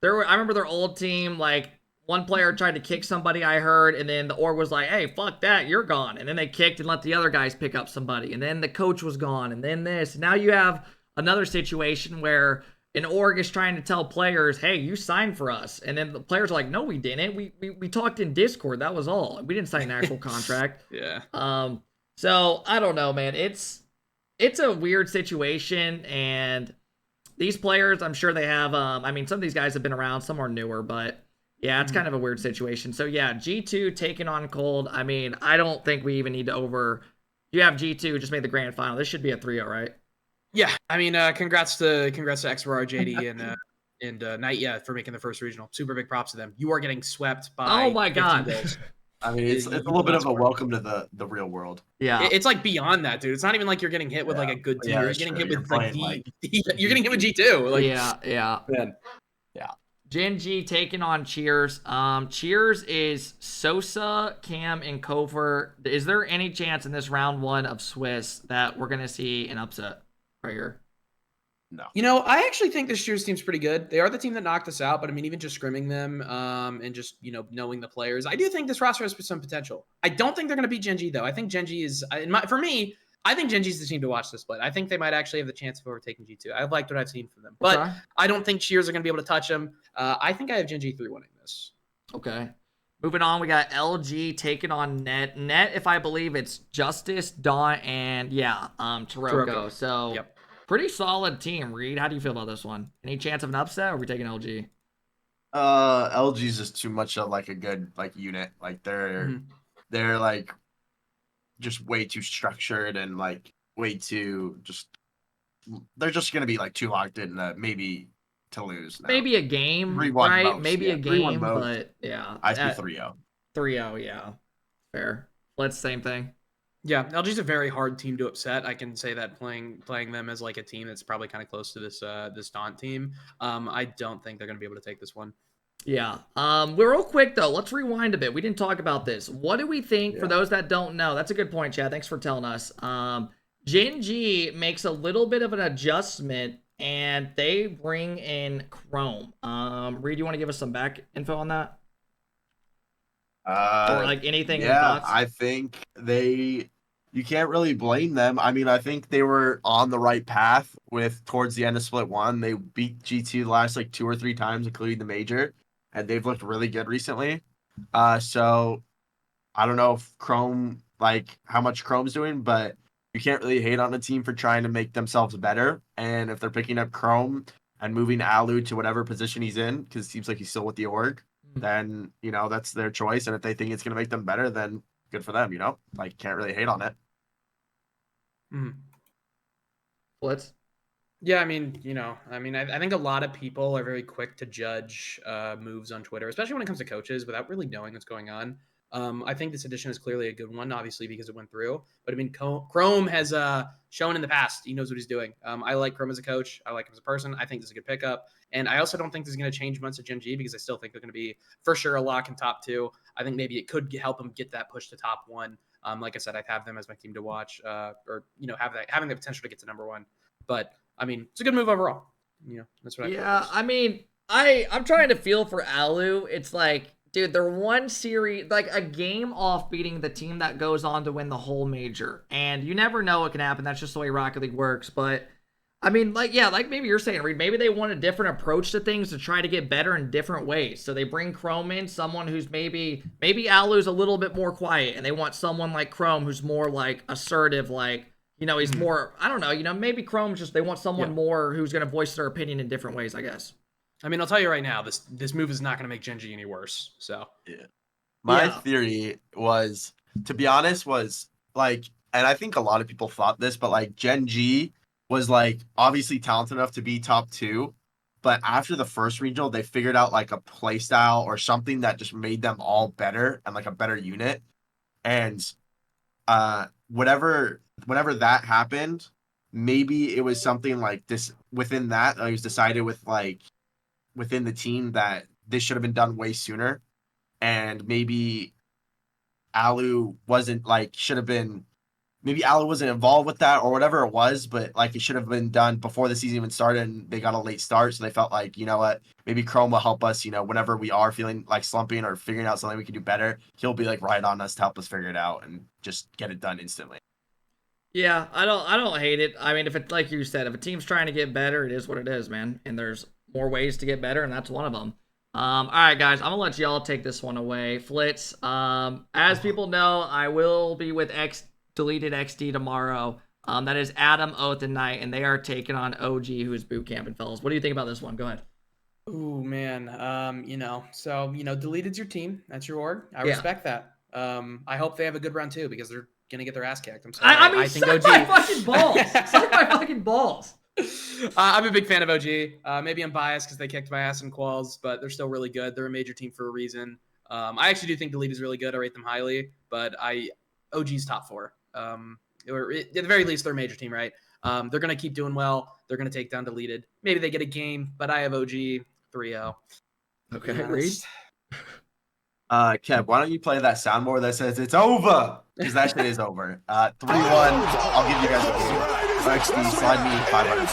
I remember their old team, like one player tried to kick somebody, I heard, and then the org was like, hey, fuck that, you're gone. And then they kicked and let the other guys pick up somebody, and then the coach was gone, and then this. Now you have another situation where an org is trying to tell players, hey, you signed for us. And then the players are like, no, we didn't. We talked in Discord. That was all. We didn't sign an actual contract. Yeah. So I don't know, man. It's a weird situation. And these players, I'm sure they have, I mean, some of these guys have been around. Some are newer, but yeah, it's kind of a weird situation. So yeah, G2 taking on Cold. I mean, I don't think we even need to you have G2 just made the grand final. This should be a 3-0, right? Yeah, I mean, congrats to XRR, JD, and Knight, for making the first regional. Super big props to them. You are getting swept by. Oh my god! Goals. I mean, it's a little bit of a welcome to the real world. Yeah, it's like beyond that, dude. It's not even like you're getting hit with like a good team. You're getting hit with you're getting hit with G2. Like, yeah. Man. Yeah. Gen.G taking on Cheers. Cheers is Sosa, Cam, and Covert. Is there any chance in this round 1 of Swiss that we're gonna see an upset right here? No. You know, I actually think this Cheers team's pretty good. They are the team that knocked us out, but I mean, even just scrimming them, and just, you know, knowing the players, I do think this roster has some potential. I don't think they're gonna beat Gen.G though. I think Gen.G is, for me, I think Gen.G's the team to watch this split. I think they might actually have the chance of overtaking G2. I've liked what I've seen from them, but I don't think Cheers are going to be able to touch them. I think I have Gen.G 3 winning this. Okay. Moving on, we got LG taking on Net. Net, if I believe it's Justice, Dawn, and Taroko. So pretty solid team, Reed. How do you feel about this one? Any chance of an upset, or are we taking LG? LG's just too much of like a good like unit. Like they're like just way too structured and like way too they're just gonna be like too locked in to maybe to lose. Now. Maybe a game, 3-1 right? most, Maybe yeah. a 3-1 game, most. but yeah. I see 3-0. 3-0, yeah. Fair. Let's same thing. Yeah, LG's a very hard team to upset. I can say that playing them as like a team that's probably kind of close to this Daunt team. I don't think they're going to be able to take this one. Yeah. We're real quick though. Let's rewind a bit. We didn't talk about this. What do we think for those that don't know? That's a good point, Chad. Thanks for telling us. Gen.G makes a little bit of an adjustment and they bring in Chrome. Reed, you want to give us some back info on that? Or like anything? Yeah, thoughts? I think you can't really blame them. I mean, I think they were on the right path with towards the end of Split 1. They beat G2 the last like 2 or 3 times, including the major, and they've looked really good recently. So I don't know if Chrome, like how much Chrome's doing, but you can't really hate on a team for trying to make themselves better. And if they're picking up Chrome and moving Alu to whatever position he's in, because it seems like he's still with the org, then, that's their choice. And if they think it's going to make them better, then good for them, Like, can't really hate on it. What? Yeah, I mean, I think a lot of people are very quick to judge moves on Twitter, especially when it comes to coaches, without really knowing what's going on. I think this edition is clearly a good one, obviously, because it went through. But I mean, Chrome has shown in the past he knows what he's doing. I like Chrome as a coach. I like him as a person. I think this is a good pickup. And I also don't think this is going to change much at Gen.G because I still think they're going to be, for sure, a lock in top 2. I think maybe it could help them get that push to top 1. Like I said, I have them as my team to watch, or having the potential to get to number 1. But I mean, it's a good move overall. That's what I feel. Yeah, I mean, I'm trying to feel for Alu. It's like, dude, they're one series, like a game off beating the team that goes on to win the whole major. And you never know what can happen. That's just the way Rocket League works. But I mean, like maybe you're saying, Reed, maybe they want a different approach to things to try to get better in different ways. So they bring Chrome in, someone who's maybe Alu's a little bit more quiet, and they want someone like Chrome who's more like assertive, like, he's more, I don't know, maybe Chrome's just, they want someone more who's going to voice their opinion in different ways, I guess. I mean, I'll tell you right now, this move is not going to make Gen.G any worse. So, My theory was, to be honest, was like, and I think a lot of people thought this, but like Gen.G was like obviously talented enough to be top 2. But after the first regional, they figured out like a play style or something that just made them all better and like a better unit. And whenever that happened, maybe it was something like this within that. It was decided within the team that this should have been done way sooner, and maybe Alu wasn't maybe Alu wasn't involved with that or whatever it was, but like it should have been done before the season even started, and they got a late start, so they felt like, you know what, maybe Chrome will help us, whenever we are feeling like slumping or figuring out something we can do better, he'll be like right on us to help us figure it out and just get it done instantly. Yeah, I don't hate it. I mean, if it's like you said, if a team's trying to get better, it is what it is, man. And there's more ways to get better, and that's one of them. All right, guys, I'm gonna let y'all take this one away. Flitz, as people know, I will be with Deleted XD tomorrow. That is Adam, Oath, and Knight, and they are taking on OG, who is boot camping, fellas. What do you think about this one? Go ahead. Ooh, man. Deleted's your team. That's your org. I respect that. I hope they have a good round too, because they're gonna get their ass kicked. I'm sorry. I mean, suck my fucking balls. Suck my fucking balls. I'm a big fan of OG. Maybe I'm biased because they kicked my ass in quals, but they're still really good. They're a major team for a reason. I actually do think Delete is really good. I rate them highly, but OG's top 4. Or at the very least, they're a major team, right? They're going to keep doing well. They're going to take down Deleted. Maybe they get a game, but I have OG 3-0. Okay, Reed. Kev, why don't you play that soundboard that says it's over? Because that shit is over. 3-1. I'll give you guys a game. XD, slide me $500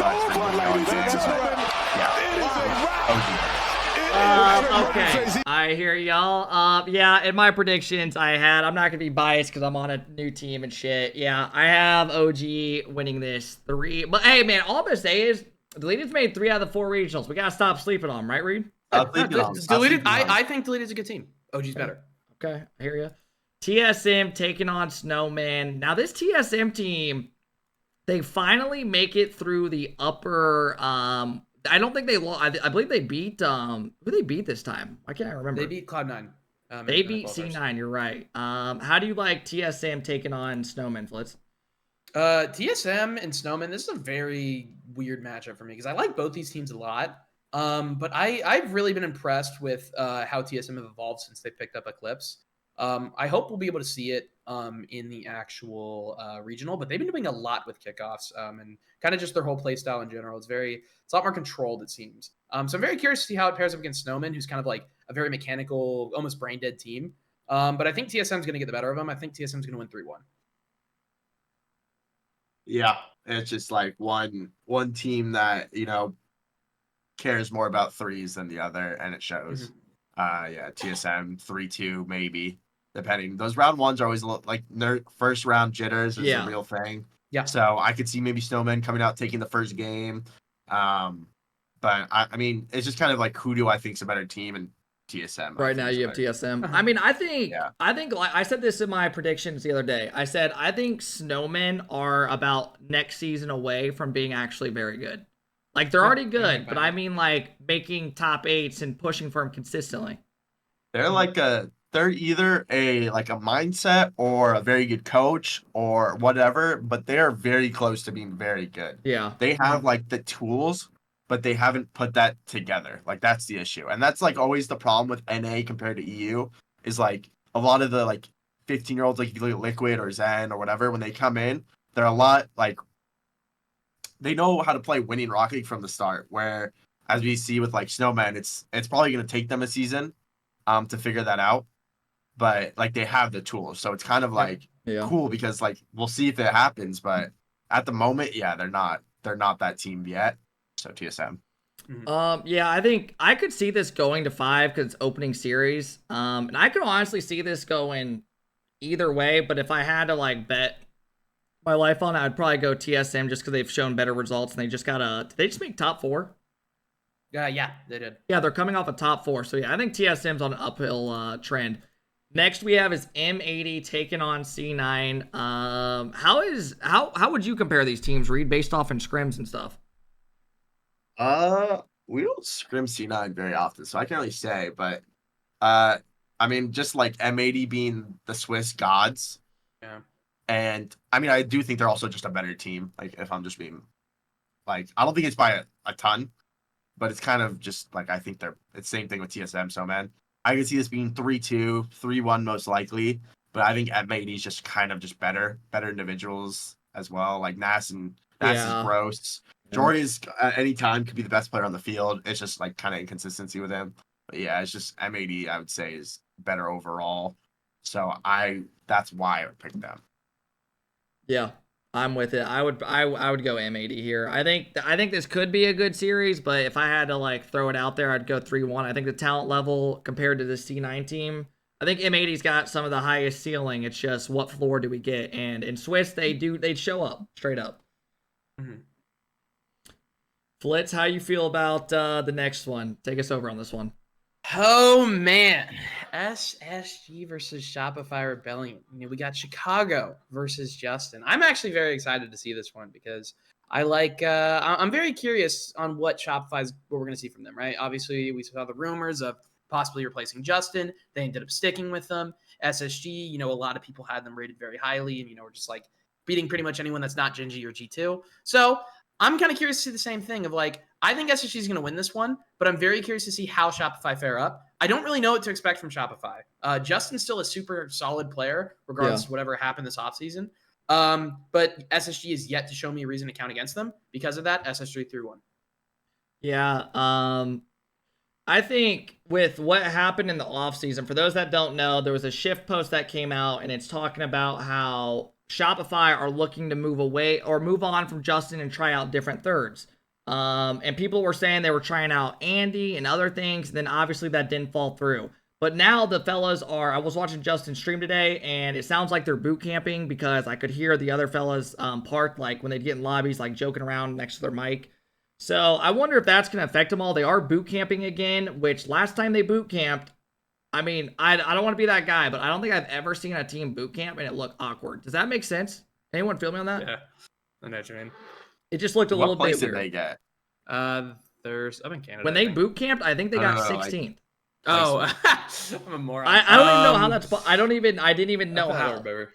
okay, I hear y'all. Yeah, in my predictions, I'm not gonna be biased because I'm on a new team and shit. Yeah, I have OG winning this 3. But hey, man, all I'm gonna say is Deleted's made 3 out of the 4 regionals. We gotta stop sleeping on them, right, Reed? Deleted. I think Deleted's a good team. OG's better. Okay, I hear you. TSM taking on Snowman. Now this TSM team, they finally make it through the upper. I don't think they lost. I believe they beat. Who they beat this time? I can't remember. They beat Cloud9. They beat C9. You're right. How do you like TSM taking on Snowman, Flitz? TSM and Snowman. This is a very weird matchup for me because I like both these teams a lot. But I've really been impressed with how TSM have evolved since they picked up Eclipse. I hope we'll be able to see it in the actual regional, but they've been doing a lot with kickoffs and kind of just their whole play style in general. It's a lot more controlled, it seems. So I'm very curious to see how it pairs up against Snowman, who's kind of like a very mechanical, almost brain dead team. But I think TSM is going to get the better of them. I think TSM is going to win 3-1. Yeah, it's just like one team that cares more about threes than the other, and it shows. Yeah, TSM 3-2 maybe, depending. Those round ones are always a little, like their first round jitters is a real thing. Yeah. So I could see maybe Snowman coming out taking the first game. But I mean, it's just kind of like, who do I think is a better team? And TSM. Right now you have TSM. I mean, I think like I said this in my predictions the other day. I said I think Snowmen are about next season away from being actually very good. Like they're already good, but I mean like making top 8s and pushing for them consistently. They're they're either a mindset or a very good coach or whatever, but they're very close to being very good. Yeah. They have like the tools, but they haven't put that together. Like that's the issue. And that's like always the problem with NA compared to EU is like a lot of the like 15-year-olds, like if you look at Liquid or Zen or whatever, when they come in, they're a lot like they know how to play winning Rocket League from the start, where as we see with like Snowman, it's probably gonna take them a season to figure that out. But like they have the tools. So it's kind of like cool because like we'll see if it happens, but at the moment, they're not that team yet. So TSM. Yeah, I think I could see this going to 5 because it's opening series. And I could honestly see this going either way, but if I had to like bet my life on it, I'd probably go TSM just because they've shown better results and they just did they just make top 4? Yeah, they did. Yeah, they're coming off a top 4. So yeah, I think TSM's on an uphill trend. Next we have is M80 taking on C9. How would you compare these teams, Reed, based off in scrims and stuff? We don't scrim C9 very often, so I can't really say, but I mean, just like M80 being the Swiss gods. Yeah. And I mean, I do think they're also just a better team. Like, if I'm just being like, I don't think it's by a ton, but it's kind of just like, I think it's the same thing with TSM. So, man, I can see this being 3-2, 3-1 most likely, but I think M80 is just kind of just better individuals as well. Like Nas is gross. Jordy's at any time could be the best player on the field. It's just like kind of inconsistency with him. But yeah, it's just M80, I would say, is better overall. So that's why I would pick them. Yeah, I'm with it. I would go M80 here. I think this could be a good series, but if I had to like throw it out there, I'd go 3-1. I think the talent level compared to the C9 team, I think M80's got some of the highest ceiling. It's just what floor do we get? And in Swiss, they show up straight up. Mm-hmm. Flitz, how you feel about the next one? Take us over on this one. Oh man, SSG versus Shopify Rebellion. We got Chicago versus Justin. I'm actually very excited to see this one because I'm very curious on what we're going to see from them, right? Obviously, we saw the rumors of possibly replacing Justin. They ended up sticking with them. SSG, a lot of people had them rated very highly, and we're just like beating pretty much anyone that's not Gen.G or G2. So I'm kind of curious to see the same thing of like, I think SSG is going to win this one, but I'm very curious to see how Shopify fare up. I don't really know what to expect from Shopify. Justin's still a super solid player, regardless of whatever happened this offseason. But SSG is yet to show me a reason to count against them. Because of that, SSG 3-1. Yeah, I think with what happened in the offseason, for those that don't know, there was a shift post that came out, and it's talking about how Shopify are looking to move away or move on from Justin and try out different thirds. And people were saying they were trying out Andy and other things. And then obviously that didn't fall through. But now the fellas I was watching Justin stream today, and it sounds like they're boot camping because I could hear the other fellas parked, like when they'd get in lobbies, like joking around next to their mic. So I wonder if that's going to affect them all. They are boot camping again, which last time they boot camped, I mean, I don't want to be that guy, but I don't think I've ever seen a team boot camp and it looked awkward. Does that make sense? Anyone feel me on that? Yeah, I know what you mean. It just looked a little bit weird. What place did they get? There's up in Canada. When they boot camped, I think they got 16th. I'm a moron. I don't even know how that's. I didn't even know how. Better.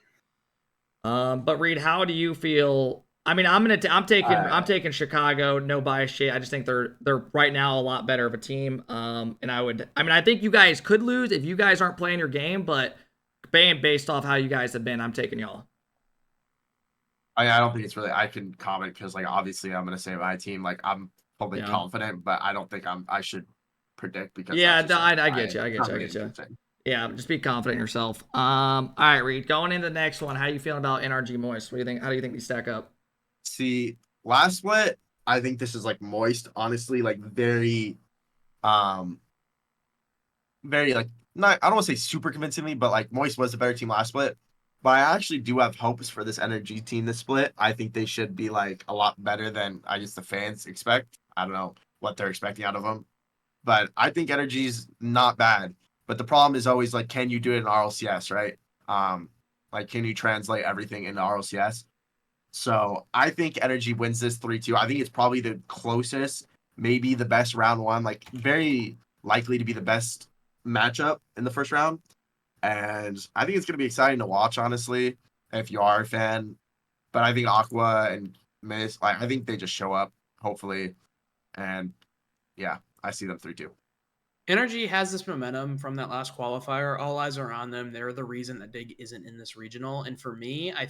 But Reed, how do you feel I mean, I'm taking Chicago. No bias shit. I just think they're right now a lot better of a team. And I think you guys could lose if you guys aren't playing your game, but based off how you guys have been, I'm taking y'all. I don't think it's really I can comment because like obviously I'm gonna say my team. Like I'm fully confident, but I don't think I should predict because yeah, just, like, I get you. I get you. Yeah, just be confident in yourself. All right, Reed. Going into the next one, how you feeling about NRG Moist? What do you think? How do you think these stack up? See, last split, I think this is like Moist. Honestly, like um, very like not. I don't want to say super convincingly, but like Moist was the better team last split. But I actually do have hopes for this NRG team this split. I think they should be like a lot better than I guess the fans expect. I don't know what they're expecting out of them, but I think Energy's not bad. But the problem is always like, can you do it in RLCS, right? Like, can you translate everything into RLCS? So I think Energy wins this 3-2. I think it's probably the closest, maybe the best round one, like very likely to be the best matchup in the first round. And I think it's going to be exciting to watch, honestly, if you are a fan. But I think Aqua and Miss, I think they just show up, hopefully. And yeah, I see them 3-2. Energy has this momentum from that last qualifier. All eyes are on them. They're the reason that Dig isn't in this regional. And for me, I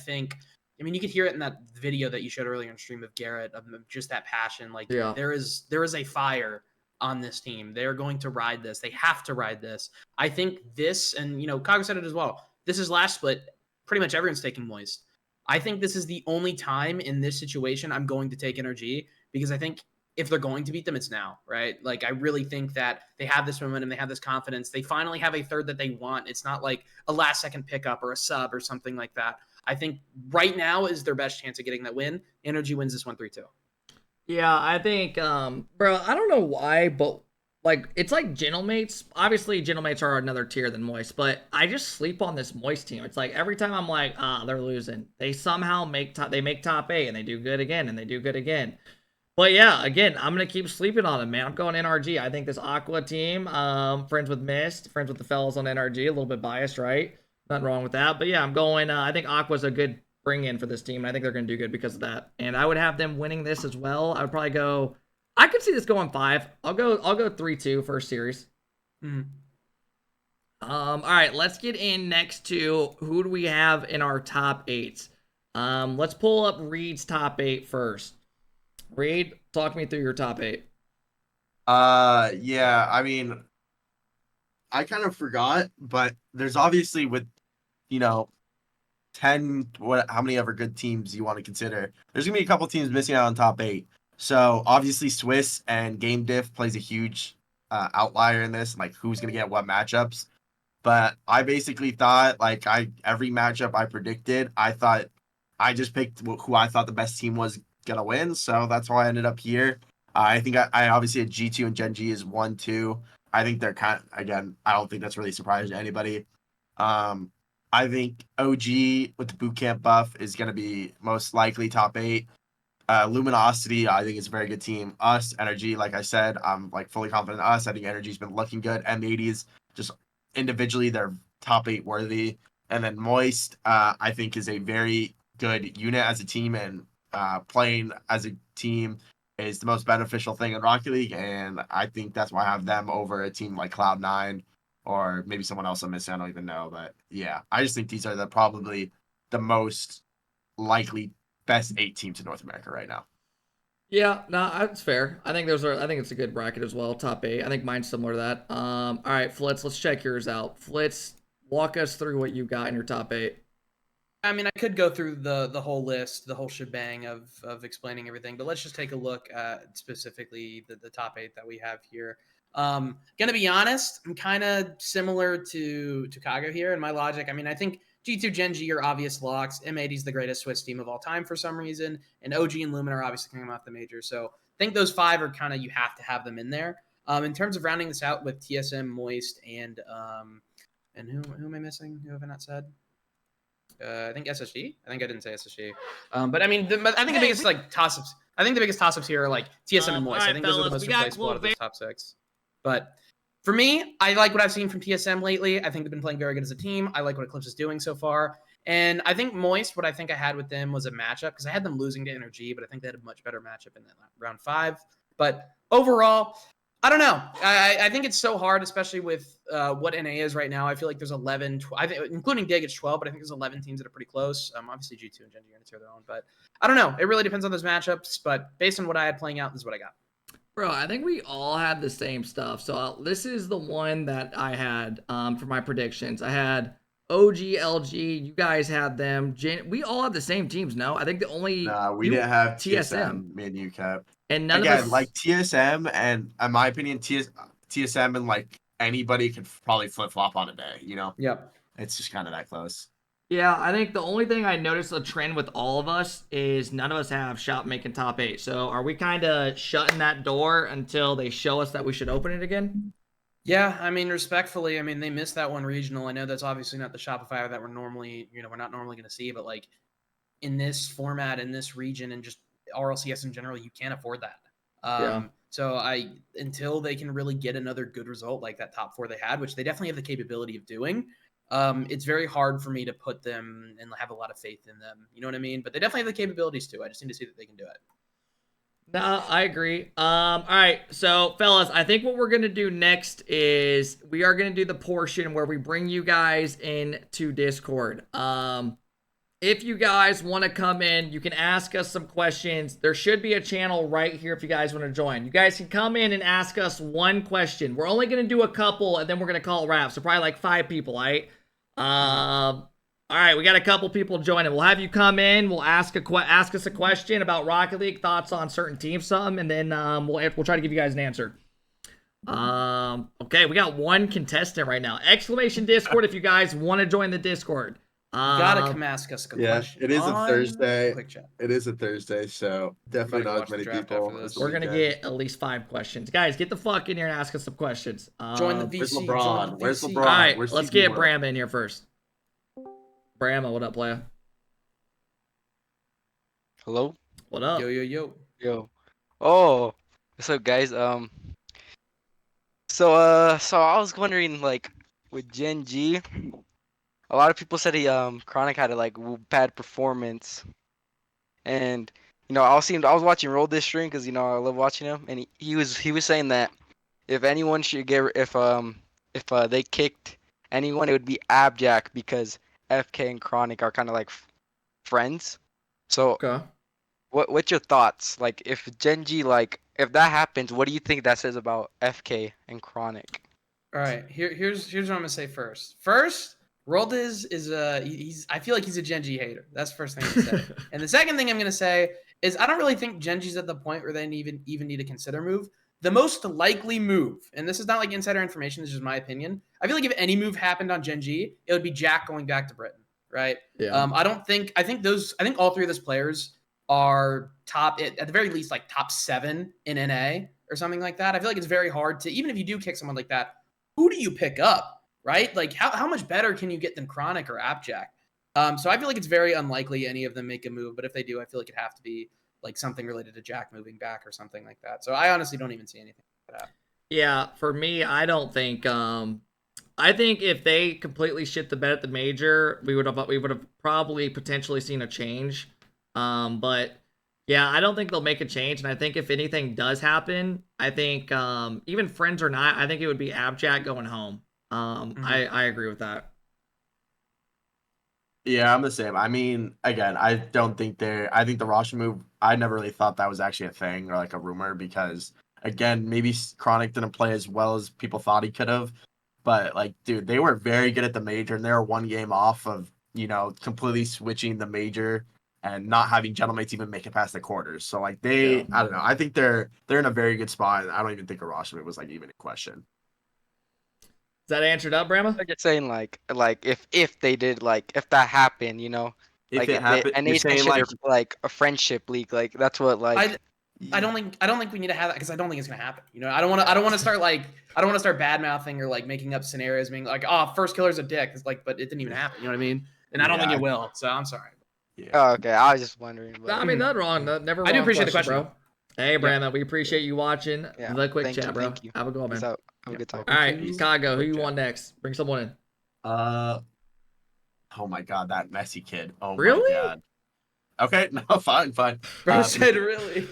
mean, you could hear it in that video that you showed earlier in stream of Garrett, of just that passion. Like there is a fire on this team. They're going to ride this. They have to ride this. I think this, and Kago said it as well. This is last split. Pretty much everyone's taking Moist. I think this is the only time in this situation I'm going to take NRG because I think if they're going to beat them, it's now, right? Like, I really think that they have this momentum, they have this confidence. They finally have a third that they want. It's not like a last-second pickup or a sub or something like that. I think right now is their best chance of getting that win. Energy wins this one 3-2. Yeah, I think, bro, I don't know why, but like it's like Gentlemates. Obviously, Gentlemates are another tier than Moist, but I just sleep on this Moist team. It's like every time I'm like, they're losing, they somehow make top 8 and they do good again and they do good again. But yeah, again, I'm gonna keep sleeping on them, man. I'm going NRG. I think this Aqua team, friends with Mist, friends with the fellas on NRG, a little bit biased, right? Nothing wrong with that. But yeah, I'm going. I think Aqua's a good bring in for this team. And I think they're gonna do good because of that. And I would have them winning this as well. I would probably go. I could see this going 5. I'll go 3-2 first series. All right, let's get in next to who do we have in our top 8s. Let's pull up Reed's top 8 first. Reed, talk me through your top 8. Yeah, I mean, I kind of forgot, but there's obviously with 10 how many ever good teams you want to consider, there's gonna be a couple teams missing out on top 8. So obviously Swiss and game diff plays a huge outlier in this, like who's gonna get what matchups. But I basically thought like every matchup I predicted, I thought I just picked who I thought the best team was gonna win, so that's why I ended up here. I think I obviously had G2 and Gen.G is 1-2. I think they're kind of, again, I don't think that's really surprising to anybody. I think OG with the bootcamp buff is going to be most likely top 8. Luminosity, I think is a very good team. Us, Energy, like I said, I'm like fully confident in us. I think Energy's been looking good. M80s, just individually, they're top 8 worthy. And then Moist, I think is a very good unit as a team, and playing as a team is the most beneficial thing in Rocket League, and I think that's why I have them over a team like Cloud9 or maybe someone else I'm missing. I don't even know, but yeah, I just think these are probably the most likely best 8 teams in North America right now. Yeah, no, that's fair. I think it's a good bracket as well, top 8. I think mine's similar to that. All right, Flitz, let's check yours out. Flitz, walk us through what you got in your top 8. I mean, I could go through the whole list, the whole shebang of explaining everything, but let's just take a look at specifically the top 8 that we have here. Gonna be honest, I'm kind of similar to Kago here in my logic. I mean, I think G2, Gen.G are obvious locks. M80 is the greatest Swiss team of all time for some reason, and OG and Lumen are obviously coming off the major. So I think those 5 are kind of, you have to have them in there. In terms of rounding this out with TSM, Moist, and who am I missing? Who have I not said? I think SSG. I think I didn't say SSG. But I mean, I think the biggest toss-ups. I think the biggest toss-ups here are like TSM and Moist. Right, I think those are the most replaceable out of those top 6. But for me, I like what I've seen from TSM lately. I think they've been playing very good as a team. I like what Eclipse is doing so far. And I think Moist, what I think I had with them was a matchup because I had them losing to Gen.G, but I think they had a much better matchup in that round 5. But overall, I don't know. I think it's so hard, especially with what NA is right now. I feel like there's 11, including Dig, it's 12, but I think there's 11 teams that are pretty close. Obviously, G2 and Gen.G are going to tear their own, but I don't know. It really depends on those matchups, but based on what I had playing out, this is what I got. Bro, I think we all had the same stuff. So this is the one that I had for my predictions. I had OG, LG. You guys had them. We all had the same teams, no? I think the only... Nah, we didn't have TSM, me and you kept. And none Again, of us... like TSM and, in my opinion, TSM and like anybody could probably flip-flop on a day, you know? Yep. It's just kind of that close. Yeah, I think the only thing I noticed a trend with all of us is none of us have shop making top 8. So are we kind of shutting that door until they show us that we should open it again? Yeah, I mean, respectfully, I mean, they missed that one regional. I know that's obviously not the Shopify that we're not normally going to see, but like in this format, in this region, and just RLCS in general, you can't afford that. Yeah. So until they can really get another good result like that top 4 they had, which they definitely have the capability of doing, it's very hard for me to put them and have a lot of faith in them. You know what I mean? But they definitely have the capabilities to. I just need to see that they can do it. No, I agree. All right, so fellas, I think what we're gonna do next is we are gonna do the portion where we bring you guys into Discord. If you guys want to come in, you can ask us some questions. There should be a channel right here if you guys want to join. You guys can come in and ask us one question. We're only gonna do a couple, and then we're gonna call it wraps. So probably like 5 people, right? All right, we got a couple people joining. We'll have you come in. We'll ask us a question about Rocket League, thoughts on certain teams, something, and then we'll try to give you guys an answer. Okay, we got one contestant right now. Exclamation Discord if you guys want to join the Discord. Gotta come ask us a question. It is a Thursday. Quick chat. It is a Thursday, so definitely not as many people. We're gonna get at least 5 questions. Guys, get the fuck in here and ask us some questions. Join the VC. Where's LeBron? Where's LeBron? All right, Where's let's get Bram in here first. Bram, what up, player? Hello? What up? Yo. Oh, what's up, guys? So I was wondering, like, with Gen.G, a lot of people said Chronic had a like bad performance, and I was watching Roll this stream because I love watching him, and he was saying that if anyone should get if they kicked anyone, it would be Abjack because FK and Chronic are kind of like friends. So okay. What's your thoughts? Like, if Gen.G, like, if that happens, what do you think that says about FK and Chronic? All right, here's what I'm gonna say first. First, Roldiz is I feel like he's a Gen.G hater. That's the first thing I'm gonna say. And the second thing I'm gonna say is I don't really think Gen.G's at the point where they even need to consider move. The most likely move, and this is not like insider information, this is just my opinion. I feel like if any move happened on Gen.G, it would be Jack going back to Britain, right? Yeah. I think all 3 of those players are top at the very least like top 7 in NA or something like that. I feel like it's very hard to, even if you do kick someone like that, who do you pick up, right? Like how much better can you get than Chronic or Abjack? So I feel like it's very unlikely any of them make a move, but if they do, I feel like it'd have to be like something related to Jack moving back or something like that. So I honestly don't even see anything like that. Yeah, for me, I don't think I think if they completely shit the bed at the major, we would have probably potentially seen a change. But yeah, I don't think they'll make a change, and I think if anything does happen, I think even friends or not, I think it would be Abjack going home. I agree with that. Yeah, I'm the same. I mean, again, I think the roster move, I never really thought that was actually a thing or like a rumor because, again, maybe Chronic didn't play as well as people thought he could have. But, like, dude, they were very good at the major, and they were 1 game off of, completely switching the major and not having Gentlemates even make it past the quarters. So, like, I don't know. I think they're in a very good spot, and I don't even think a roster move was, like, even in question. Is that answered up, Brahma? Like you're saying, like if they did, like, if that happened, If it happened, and they saying like a friendship league, like that's what like. I don't think we need to have that because I don't think it's gonna happen. I don't want to start bad mouthing or like making up scenarios, being like, oh, first killer's a dick. It's like, but it didn't even happen. You know what I mean? And I don't think it will. So I'm sorry. Yeah. Oh, okay. I was just wondering. But... I mean, not wrong. Never. I do appreciate the question, bro. Hey, Brahma, we appreciate you watching the quick chat, bro. Thank you. Have a good one, man. Have a good time. All right, Chicago, who you want next? Bring someone in. Oh my god, that Messi kid. Oh Really? my god. Okay, no, fine. Bro said really.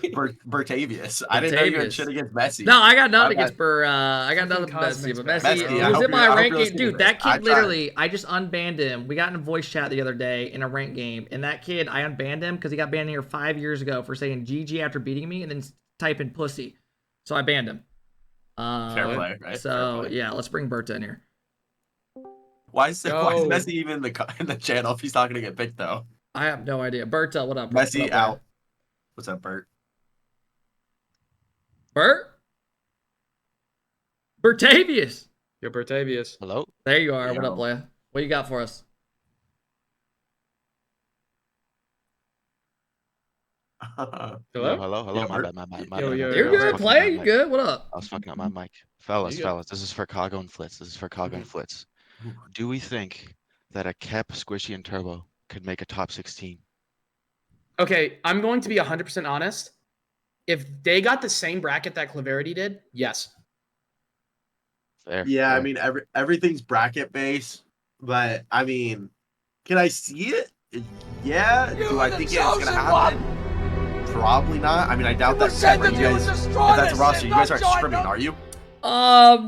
Bertavius. I didn't know you had shit against Messi. No, I got nothing My against I got nothing against Messi, but Messi, Messi, it was in my I hope rank you're game. listening Dude, to that this. I kid tried. literally, I just unbanned him. We got in a voice chat the other day in a rank game, and that kid, I unbanned him because he got banned here 5 years ago for saying GG after beating me and then typing pussy. So I banned him. Fair play, right? So Fair play. yeah, let's bring Berta in here. Why is Messi even in the channel if he's not gonna get picked though? I have no idea. Berta, what up? Bro? Messi what up, out. What's up, Bert? Bert? Bertavius. Yo, Bertavius. Hello. There you are. Yo. What up, Leia? What you got for us? Hello? Hello. Yeah, My Bert. bad. Yo, You're good, player. You good? What up? I was fucking up my mic. Fellas, this is for Kago and Flitz. Do we think that a Kep, Squishy, and Turbo could make a top 16? Okay, I'm going to be 100% honest. If they got the same bracket that Claverity did, yes. Fair. Yeah, I mean everything's bracket based, but I mean, can I see it? Yeah. Do I think it's gonna happen? Probably not. I mean, I doubt that. You guys, if that's a roster, you guys aren't scrimming, are you?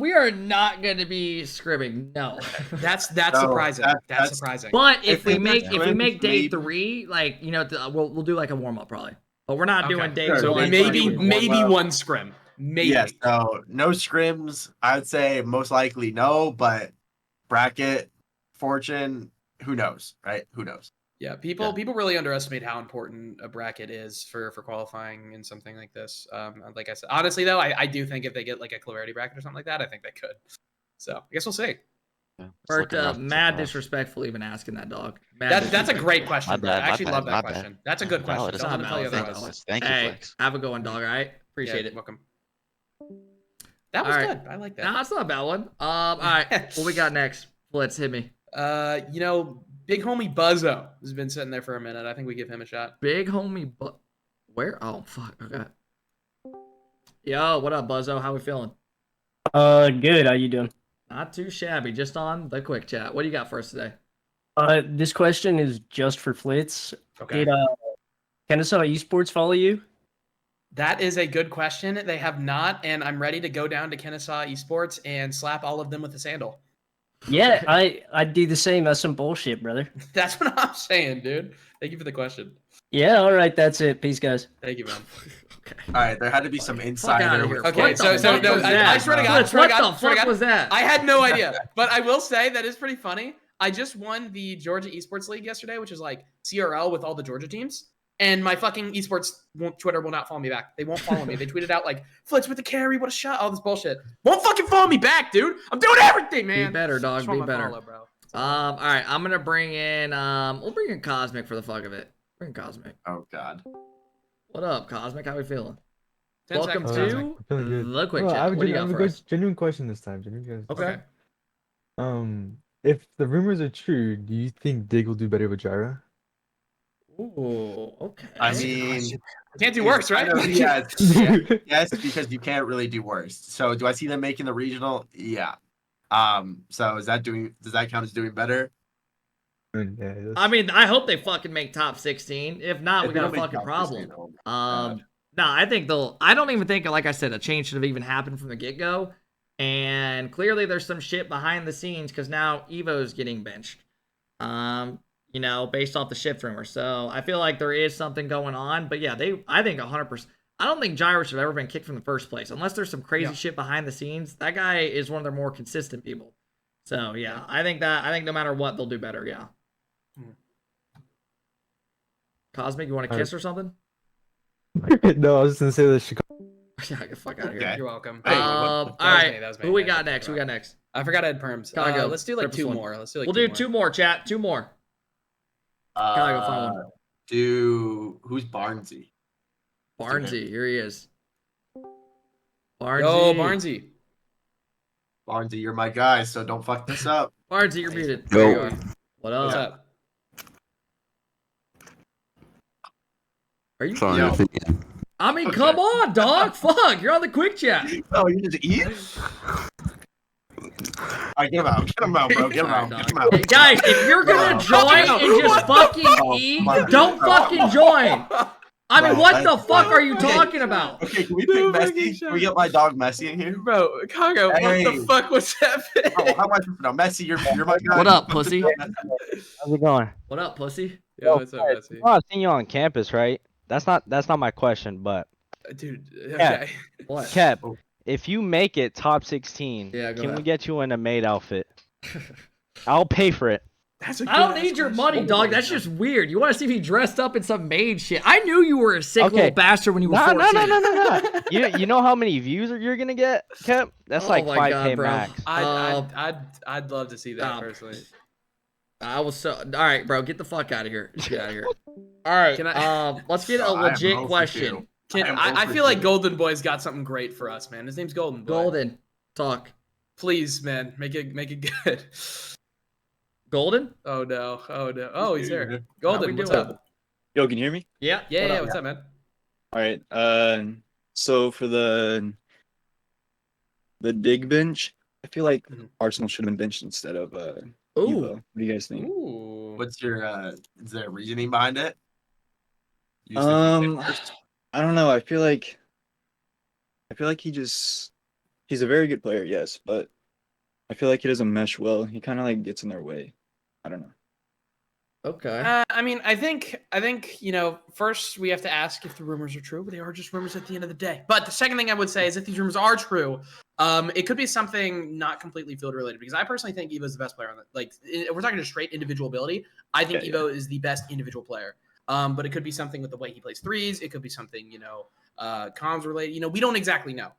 We are not gonna be scrimming. No. That's surprising. That's surprising. But if we make day 3, like we'll do like a warm up probably. But we're not doing day 1. So maybe one scrim. Maybe. Yes. So no scrims. I'd say most likely no, but bracket, fortune, who knows, right? Who knows? Yeah, people really underestimate how important a bracket is for qualifying in something like this. Like I said, honestly though, I do think if they get like a Clarity bracket or something like that, I think they could. So I guess we'll see. Yeah, Bert, mad disrespectful even asking that, dog. That's a great question. My bad, I actually love that my question. bad. That's a good question. It's Don't not tell you valid. otherwise. Thank you, Hey, Flex. have a good one, dog. All right, appreciate it. Welcome. That was good. I like that. No, that's not a bad one. All right, what we got next? Let's hit me. Big homie Buzzo has been sitting there for a minute. I think we give him a shot. Big homie, where? Oh fuck. Okay. Yo, what up, Buzzo? How we feeling? Good. How you doing? Not too shabby. Just on the quick chat. What do you got for us today? This question is just for Flitz. Okay. Did Kennesaw Esports follow you? That is a good question. They have not, and I'm ready to go down to Kennesaw Esports and slap all of them with a sandal. Yeah, I'd do the same. That's some bullshit, brother. That's what I'm saying, dude. Thank you for the question. Yeah, all right. That's it. Peace, guys. Thank you, man. Okay. All right, there had to be some insider. Okay, so no, I swear to God, what the fuck was that? I had no idea, but I will say that is pretty funny. I just won the Georgia Esports League yesterday, which is like CRL with all the Georgia teams. And my fucking esports Twitter will not follow me back. They won't follow me. They tweeted out like, Flitz with the carry, what a shot, all this bullshit. Won't fucking follow me back, dude. I'm doing everything, man. Be better, dog. Be better. Follow, bro. All right, I'm gonna bring in we'll bring in Cosmic for the fuck of it. Bring Cosmic. Oh God. What up, Cosmic? How we feeling? 10 Welcome seconds, to Cosmic. the quick Well, chat. What do you got for us? genuine question this time. Okay. If the rumors are true, do you think Dig will do better with Gyra? Ooh, okay. I mean, Can't do worse, right? Yes, because you can't really do worse. So, do I see them making the regional? Yeah. So does that count as doing better? Yeah, I mean, I hope they fucking make top 16. If not, we got a fucking problem. No, I think I don't even think, like I said, a change should have even happened from the get-go. And clearly there's some shit behind the scenes because now Evo's getting benched. Based off the shift rumor. So I feel like there is something going on. But yeah, I think 100%. I don't think Gyro should have ever been kicked from the first place. Unless there's some crazy shit behind the scenes. That guy is one of their more consistent people. So yeah, I think no matter what, they'll do better, yeah. Cosmic, you want to kiss or something? No, I was just gonna say that Yeah, get the fuck out of here. Okay. You're welcome. All right. Who we got next? I forgot I had perms. Let's do like 2 more. We'll do 2 more, chat. 2 more. Gotta go find one. Who's Barnesy? Barnesy, here he is. Barnesy. Yo, Barnesy. Barnesy, you're my guy, so don't fuck this up. Barnesy, you're muted. Yo. There you are. What up? What's up? Are you? Yo. I mean, come on, dog. Fuck, you're on the quick chat. Oh, you just eat? right, get him out. Get him out, bro. Get him out. Get him out. Hey, guys, if you're gonna join and just fucking eat, don't fucking join. I mean, what the fuck are you talking about? Okay, can we pick Messi? Can we get my dog Messi in here? Bro, Congo, Hey. what the fuck was happening? Oh, how am I supposed to know? Messi, you're my guy. What up, pussy? How's it going? What up, pussy? Yo, what's up, Messi? Oh, I've seen you on campus, right? That's not my question, but Dude, Yeah. okay. What? Kep, Oh. if you make it top 16, Yeah, go can we ahead. get you in a maid outfit? I'll pay for it. That's a I don't good need your ass money, question. dog. That's just weird. You want to see me dressed up in some maid shit? I knew you were a sick Okay. little bastard when you were No, 14. no. You know how many views you're gonna get, Kep? That's Oh like my 5K God, bro. max. I'd love to see that Stop. personally. I was so all right, bro. Get the fuck out of here. Just get out of here. All right. Can I- Let's get a I am legit 0 for question. 2. I feel like Golden Boy's got something great for us, man. His name's Golden Boy. Golden, talk. Please, man, make it good. Golden? Oh no. Oh, he's here. How Golden, we what's doing? up? Yo, can you hear me? Yeah. Yeah, What yeah, up? what's up, man? All right. So for the dig bench, I feel like Mhm. Arsenal should have been benched instead of Ooh. Evo. What do you guys think? Ooh. What's your is there a reasoning behind it? You just think he's first? I don't know. I feel like he's a very good player, yes, but I feel like he doesn't mesh well. He kind of like gets in their way. I don't know. Okay. I mean, I think first we have to ask if the rumors are true, but they are just rumors at the end of the day. But the second thing I would say is if these rumors are true, it could be something not completely field related because I personally think Evo is the best player on the if we're talking just straight individual ability, I think Yeah, Evo is the best individual player. But it could be something with the way he plays threes. It could be something comms related. We don't exactly know.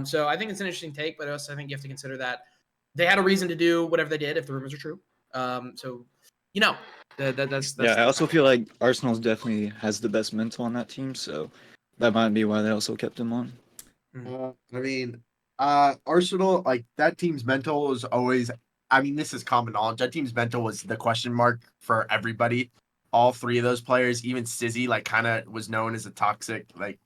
So I think it's an interesting take, but also I think you have to consider that they had a reason to do whatever they did if the rumors are true. That's Yeah, I also feel like Arsenal's definitely has the best mental on that team, so that might be why they also kept him on. I mean, Arsenal, like that team's mental was always. I mean, this is common knowledge. That team's mental was the question mark for everybody. All three of those players, even Sizzy, like kind of was known as a toxic like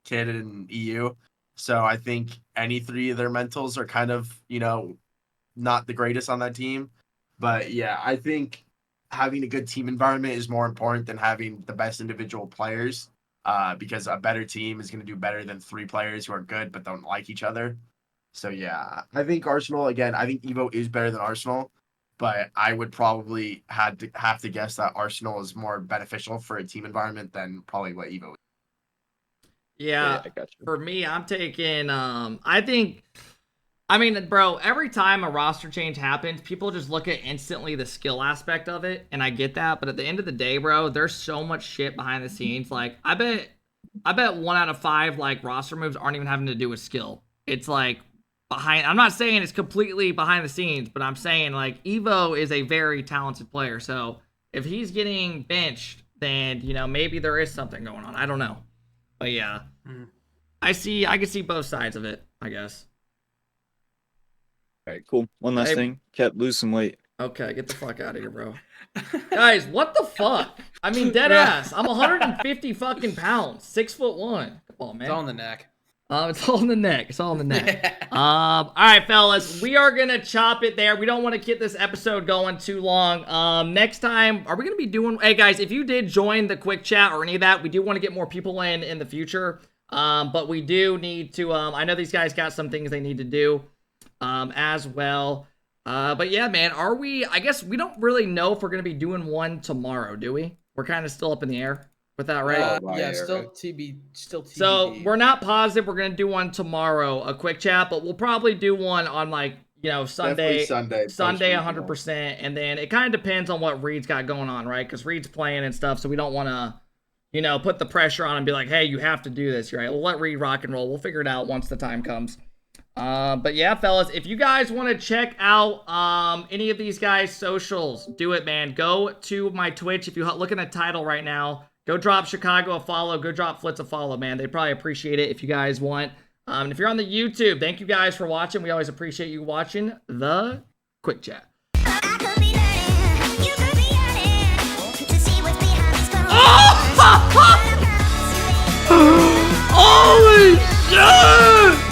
kid in EU. So I think any three of their mentals are kind of not the greatest on that team. But yeah, I think having a good team environment is more important than having the best individual players. Because a better team is going to do better than three players who are good but don't like each other. So yeah, I think Arsenal again. I think Evo is better than Arsenal, but I would probably have to guess that Arsenal is more beneficial for a team environment than probably what Evo is. Yeah. I got you. For me, I'm taking. I mean, bro, every time a roster change happens, people just look at instantly the skill aspect of it, and I get that. But at the end of the day, bro, there's so much shit behind the scenes. Like, I bet 1 out of 5 like roster moves aren't even having to do with skill. It's like behind. I'm not saying it's completely behind the scenes, but I'm saying like Evo is a very talented player. So if he's getting benched, then maybe there is something going on. I don't know, but yeah, I can see both sides of it, I guess. All right, cool. One last Hey- thing. Kept lose some weight. Okay, get the fuck out of here, bro. Guys, what the fuck? I mean, dead ass. I'm 150 fucking pounds, 6'1". Come on, man. It's all in the neck. It's all in the neck. It's all in the neck. All right, fellas, we are gonna chop it there. We don't want to get this episode going too long. Next time, are we gonna be doing? Hey guys, if you did join the quick chat or any of that, we do want to get more people in the future. But we do need to. I know these guys got some things they need to do, as well. But yeah, man, are we? I guess we don't really know if we're gonna be doing one tomorrow, do we? We're kind of still up in the air with that, right? Yeah, still TBD. So we're not positive we're gonna do one tomorrow, a quick chat, but we'll probably do one on like Sunday, Definitely Sunday, post-regional. 100%, and then it kind of depends on what Reed's got going on, right? Because Reed's playing and stuff, so we don't want to, put the pressure on and be like, hey, you have to do this, right? We'll let Reed rock and roll. We'll figure it out once the time comes. But yeah, fellas, if you guys want to check out any of these guys' socials, do it, man. Go to my Twitch. If you look at the title right now, go drop Chicago a follow. Go drop Flitz a follow, man. They'd probably appreciate it if you guys want. And if you're on the YouTube, thank you guys for watching. We always appreciate you watching the quick chat. Holy shit!